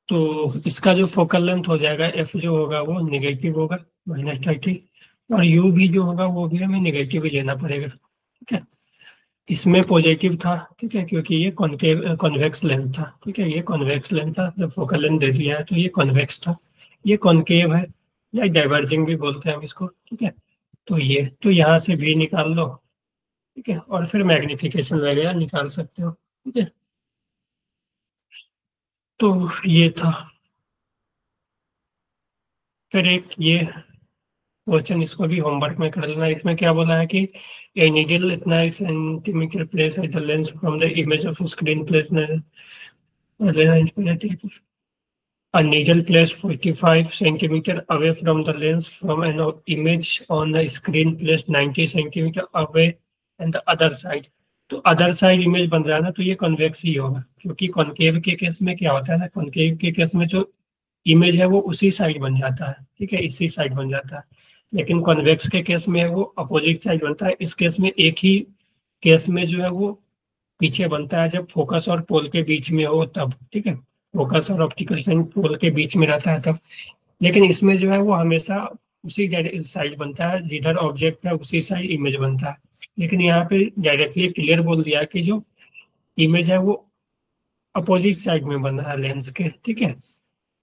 तो इसका जो फोकल लेंथ हो जाएगा एफ जो होगा वो निगेटिव होगा, -30। और यू भी जो होगा वो भी हमें निगेटिव ही लेना पड़ेगा, ठीक है। इसमें पॉजिटिव था, ठीक है, क्योंकि ये कॉन्केव कॉन्वेक्स लेंथ था, ठीक है, ये कॉन्वेक्स लेंथ था, जब फोकल लेंथ दे दिया है तो ये कॉन्वेक्स था। ये कॉन्केव है या डाइवर्जिंग भी बोलते हैं हम इसको, ठीक है। तो ये तो यहाँ से भी निकाल लो, ठीक है, और फिर मैग्निफिकेशन वगैरह निकाल सकते हो, ठीक है। तो ये था। फिर एक ये क्वेश्चन, इसको भी होमवर्क में कर लेना। इसमें क्या बोला है कि a needle इतना centimetre place at the lens from the image of screen place a needle placed 45 centimeter away from the lens from an image on the screen placed 90 centimeter away and the other side। तो अदर साइड इमेज बन रहा है ना, तो ये कॉन्वेक्स ही होगा, क्योंकि कॉन्केव के केस में क्या होता है ना, कॉन्केव के केस में जो इमेज है वो उसी साइड बन जाता है, ठीक है, इसी साइड बन जाता है। लेकिन कॉन्वेक्स के केस में वो अपोजिट साइड बनता है। इस केस में एक ही केस में जो है वो पीछे बनता है, जब फोकस और पोल के बीच में हो तब, ठीक है, फोकस और ऑप्टिकल पोल के बीच में रहता है तब। लेकिन इसमें जो है वो हमेशा उसी साइड बनता है, जिधर ऑब्जेक्ट है उसी साइड इमेज बनता है। लेकिन यहाँ पे डायरेक्टली क्लियर बोल दिया कि जो इमेज है वो अपोजिट साइड में बन रहा है लेंस के, ठीक है।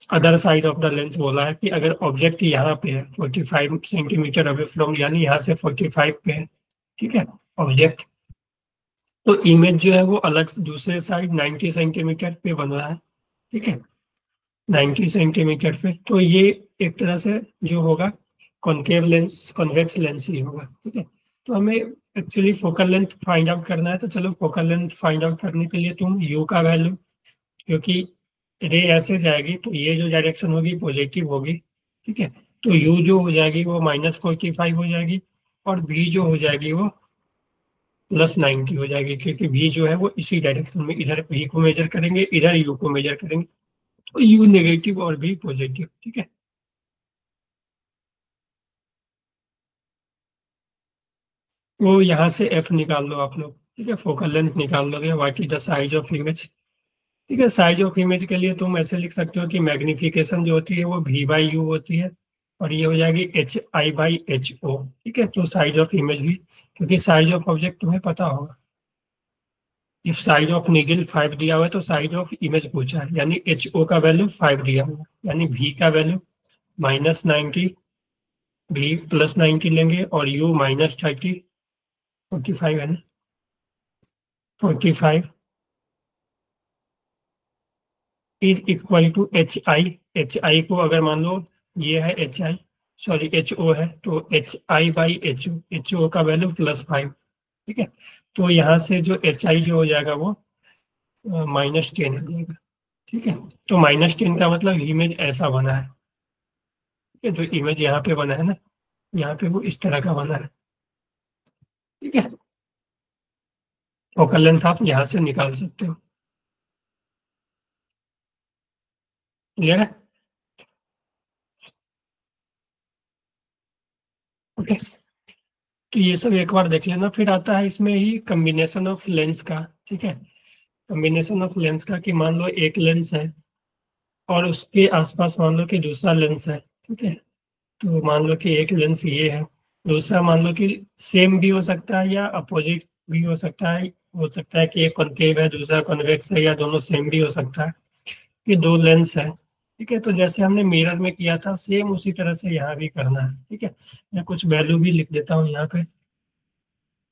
Other side of the lens बोला है कि अगर ऑब्जेक्ट यहाँ पे है 45 सेंटीमीटर अवे फ्रॉम, यानी यहाँ से 45 पे है, ठीक है, ऑब्जेक्ट, तो इमेज जो है वो अलग दूसरे साइड 90 सेंटीमीटर पे बन रहा है, ठीक है, 90 सेंटीमीटर पे। तो ये एक तरह से जो होगा कॉनकेव लेंस, कॉन्वेक्स लेंस ही होगा, ठीक है। तो हमें actually focal length find out करना है, तो चलो फोकल लेंथ फाइंड आउट करने के लिए तुम यू का वैल्यू, क्योंकि रे ऐसे जाएगी तो ये जो डायरेक्शन होगी पॉजिटिव होगी, ठीक है। तो यू जो हो जाएगी वो -45 हो जाएगी, और बी जो हो जाएगी वो +90 हो जाएगी, क्योंकि भी जो है वो इसी डायरेक्शन में, इधर भी को मेजर करेंगे, इधर यू को मेजर करेंगे, तो यू नेगेटिव और भी पॉजिटिव, ठीक है। तो यहाँ से एफ निकाल लो आप लोग, ठीक है, फोकल लेंथ निकाल लोगे, what is the size of image, ठीक है। साइज ऑफ इमेज के लिए तुम ऐसे लिख सकते हो कि मैग्निफिकेशन जो होती है वो V/U होती है, और ये हो जाएगी HI/HO, ठीक है। तो साइज ऑफ इमेज भी, क्योंकि साइज ऑफ ऑब्जेक्ट तुम्हें पता होगा, इफ साइज ऑफ निगल 5 दिया हुआ है तो साइज ऑफ इमेज पूछा है, यानी HO का वैल्यू 5 दिया हुआ है, यानी V का वैल्यू -90, V +90 लेंगे, और U -30, 45 है ना, 45 is equal to H I को अगर मान लो ये है HI, सॉरी HO है, तो HI/HO, HO का वैल्यू +5, ठीक है। तो यहाँ से जो HI जो हो जाएगा वो -10 हो जाएगा, ठीक है। तो -10 का मतलब इमेज ऐसा बना है, ठीक है, जो इमेज यहाँ पे बना है ना, यहाँ पे वो इस तरह का बना है, ठीक है। फोकल लेंथ आप यहाँ से निकाल सकते हो, क्लियर है? ओके। तो ये सब एक बार देख लेना। फिर आता है इसमें ही कम्बिनेशन ऑफ लेंस का, ठीक है, कॉम्बिनेशन ऑफ लेंस का, कि मान लो एक लेंस है और उसके आसपास मान लो कि दूसरा लेंस है, ठीक है। तो मान लो कि एक लेंस ये है, दूसरा मान लो कि सेम भी हो सकता है या अपोजिट भी हो सकता है, हो सकता है कि एक कॉनकेव है दूसरा कॉन्वेक्स है, या दोनों सेम भी हो सकता है। ये दो लेंस है, ठीक है। तो जैसे हमने मिरर में किया था सेम उसी तरह से यहाँ भी करना है, ठीक है। मैं कुछ वैल्यू भी लिख देता हूँ यहाँ पे,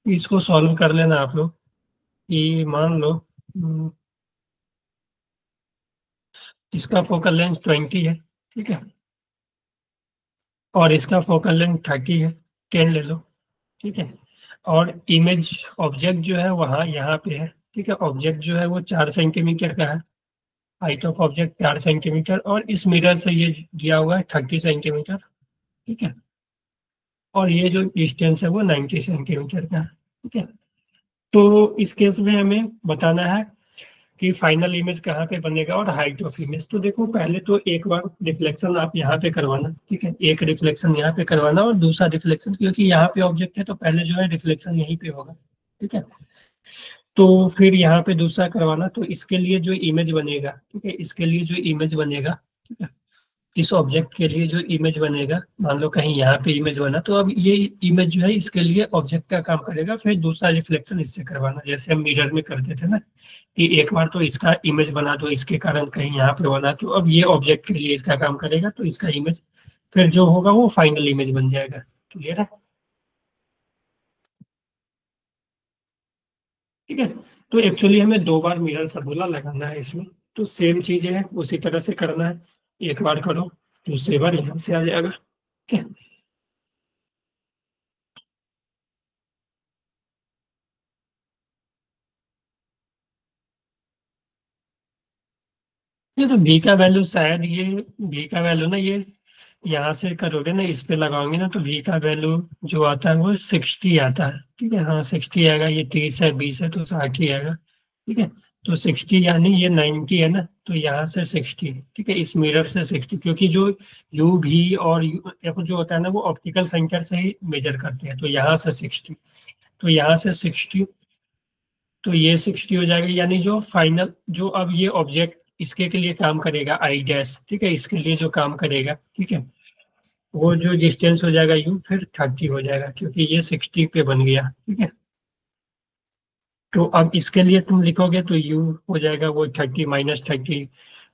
इसको सॉल्व कर लेना आप लोग कि मान लो इसका फोकल लेंथ 20 है, ठीक है, और इसका फोकल लेंथ 30 है, 10 ले लो, ठीक है, और इमेज ऑब्जेक्ट जो है वहाँ यहाँ पे है, ठीक है, ऑब्जेक्ट जो है वो 4 सेंटीमीटर का है, हाइट ऑफ ऑब्जेक्ट 4 सेंटीमीटर, और इस मिरर से ये दिया हुआ है 30 सेंटीमीटर, ठीक है, और ये जो डिस्टेंस है वो 90 सेंटीमीटर का है, ठीक है। तो इस केस में हमें बताना है कि फाइनल इमेज कहाँ पे बनेगा और हाइट ऑफ इमेज। तो देखो पहले तो एक बार रिफ्लेक्शन आप यहाँ पे करवाना, ठीक है, एक रिफ्लेक्शन यहाँ पे करवाना और दूसरा रिफ्लेक्शन, क्योंकि यहाँ पे ऑब्जेक्ट है तो पहले जो है रिफ्लेक्शन यहीं पे होगा, ठीक है, तो फिर यहाँ पे दूसरा करवाना। तो इसके लिए जो इमेज बनेगा, ठीक है, इसके लिए जो इमेज बनेगा, ठीक है, इस ऑब्जेक्ट के लिए जो इमेज बनेगा, मान लो कहीं यहाँ पे इमेज बना, तो अब ये इमेज जो है इसके लिए ऑब्जेक्ट का काम करेगा, फिर दूसरा रिफ्लेक्शन इससे करवाना, जैसे हम मिरर में करते थे ना कि एक बार तो इसका इमेज बना दो इसके कारण कहीं यहाँ पे बना, तो अब ये ऑब्जेक्ट के लिए इसका काम करेगा, तो इसका इमेज फिर जो होगा वो फाइनल इमेज बन जाएगा। क्लियर है? ठीक है। तो एक्चुअली हमें 2 बार मिरर फॉर्मूला लगाना है इसमें, तो सेम चीज है उसी तरह से करना है, एक बार करो दूसरी बार यहाँ से आ जाएगा, ठीक है। ये तो बी का वैल्यू शायद ये, बी का वैल्यू ना ये यहाँ से करोगे ना इस पे लगाओगे ना, तो बी का वैल्यू जो आता है वो 60 आता है, ठीक है, हाँ 60 आएगा, ये 30 है 20 है तो 60 ही आएगा, ठीक है। तो 60 यानी ये 90 है ना, तो यहाँ से 60, ठीक है, इस मिरर से 60, क्योंकि जो यू भी और जो होता है ना वो ऑप्टिकल सेंटर से ही मेजर करते हैं, तो यहाँ से 60, तो यहाँ से 60, तो ये 60 हो जाएगा, यानी जो फाइनल जो अब ये ऑब्जेक्ट इसके के लिए काम करेगा आई डैश, ठीक है, इसके लिए जो काम करेगा, ठीक है, वो जो डिस्टेंस हो जाएगा यू फिर 30 हो जाएगा, क्योंकि ये 60 पे बन गया, ठीक है। तो अब इसके लिए तुम लिखोगे तो यू हो जाएगा वो 30 -30,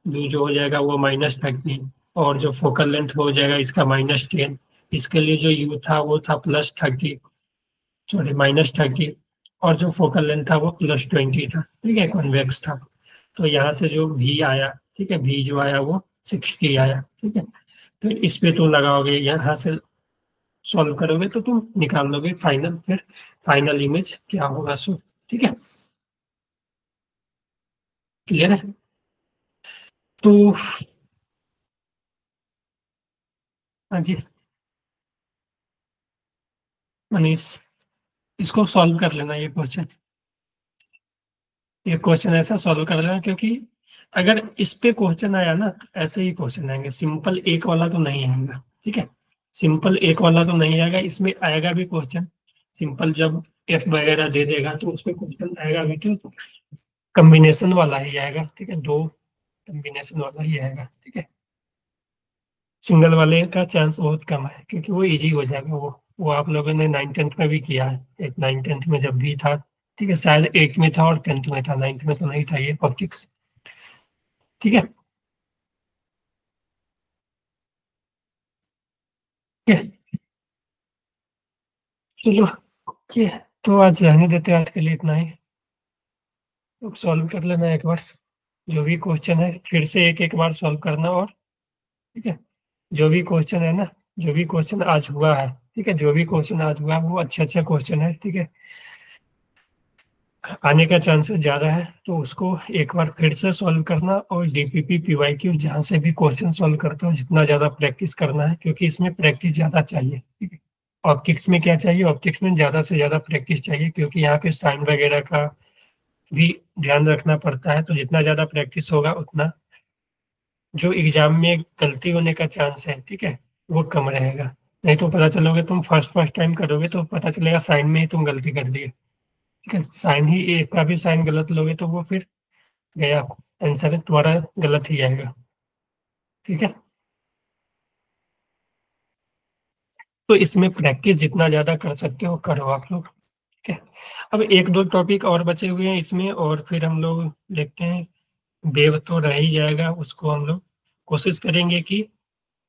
यू जो हो जाएगा वो -30, और जो फोकल लेंथ हो जाएगा इसका -10, इसके लिए जो यू था वो था +30, सॉरी -30, और जो फोकल लेंथ था वो +20 था, ठीक है, कॉन्वेक्स था। तो यहाँ से जो भी आया, ठीक है, भी जो आया वो 60 आया, ठीक है। फिर इस पे तुम लगाओगे, यहाँ से सॉल्व करोगे तो तुम निकाल लोगे फाइनल, फिर फाइनल इमेज क्या होगा सो, ठीक है। क्लियर है? तो हाँ जी मनीष, इसको सॉल्व कर लेना ये क्वेश्चन ऐसा सॉल्व कर लेना, क्योंकि अगर इस पे क्वेश्चन आया ना तो ऐसे ही क्वेश्चन आएंगे, सिंपल एक वाला तो नहीं आएगा, ठीक है, सिंपल एक वाला तो नहीं आएगा, इसमें आएगा भी क्वेश्चन सिंपल, जब एफ वगैरह दे देगा तो उस पर क्वेश्चन आएगा भी, तो कम्बिनेशन वाला ही आएगा, ठीक है, दो कम्बिनेशन वाला ही आएगा, ठीक है। सिंगल वाले का चांस बहुत कम है, क्योंकि वो इजी हो जाएगा, वो आप लोगों ने 9th 10th में भी किया है, एक 9th 10th में जब भी था, ठीक है, शायद 8th में था और 10th में था, 9th में तो नहीं था ये ऑप्टिक्स, ठीक है। ठीक है, चलो ओके, तो आज रहने देते हैं, आज के लिए इतना ही, तो सॉल्व कर लेना एक बार, जो भी क्वेश्चन है फिर से एक एक बार सॉल्व करना, और ठीक है, जो भी क्वेश्चन है ना, जो भी क्वेश्चन आज हुआ है, ठीक है, जो भी क्वेश्चन आज हुआ है वो अच्छे अच्छे क्वेश्चन है, ठीक है, आने का चांसेस ज़्यादा है, तो उसको एक बार फिर से सॉल्व करना, और डीपीपी पीवाईक्यू जहाँ से भी क्वेश्चन सॉल्व करते हो जितना ज़्यादा प्रैक्टिस करना है, क्योंकि इसमें प्रैक्टिस ज़्यादा चाहिए, ठीक है। ऑप्टिक्स में क्या चाहिए, ऑप्टिक्स में ज़्यादा से ज़्यादा प्रैक्टिस चाहिए, क्योंकि यहाँ पे साइन वगैरह का भी ध्यान रखना पड़ता है, तो जितना ज़्यादा प्रैक्टिस होगा उतना जो एग्जाम में गलती होने का चांस है, ठीक है, वो कम रहेगा। नहीं तो पता चलोगे तुम फर्स्ट फर्स्ट टाइम करोगे तो पता चलेगा साइन में ही तुम गलती कर दिए, ठीक है, साइन ही एक का भी साइन गलत लोगे तो वो फिर गया, आंसर तुम्हारा गलत ही आएगा, ठीक है। तो इसमें प्रैक्टिस जितना ज्यादा कर सकते हो करो आप लोग, ठीक है। अब एक दो टॉपिक और बचे हुए हैं इसमें, और फिर हम लोग देखते हैं, वेव तो रह ही जाएगा, उसको हम लोग कोशिश करेंगे कि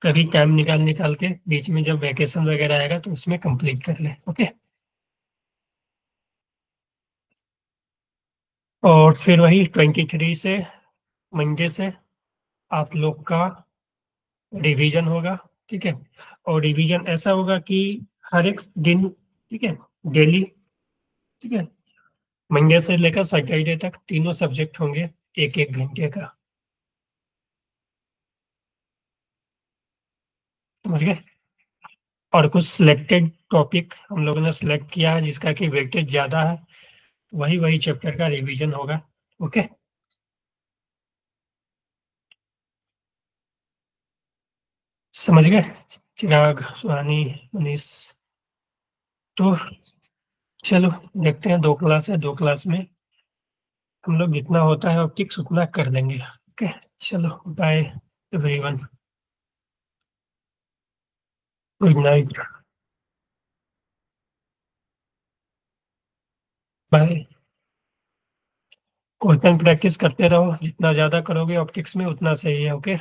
कभी टाइम निकाल निकाल के बीच में जब वैकेशन वगैरह आएगा तो उसमें कंप्लीट कर ले, ओके। और फिर वही 23 से, मंडे से आप लोग का रिवीजन होगा। ठीक है। और रिवीजन ऐसा होगा कि हर एक दिन, ठीक है, डेली, ठीक है, मंडे से लेकर सैटरडे तक तीनों सब्जेक्ट होंगे, एक एक घंटे का। समझ गए। और कुछ सिलेक्टेड टॉपिक हम लोगों ने सिलेक्ट किया है जिसका कि वेटेज ज्यादा है, वही वही चैप्टर का रिवीजन होगा। ओके। समझ गए। चिराग, सुहानी, मनीष। तो चलो, देखते हैं, 2 क्लास है, 2 क्लास में हम लोग जितना होता है ऑप्टिक्स उतना कर लेंगे। ओके। चलो, bye everyone. Good night. Bye. Question practice करते रहो, जितना ज्यादा करोगे ऑप्टिक्स में उतना सही है। ओके।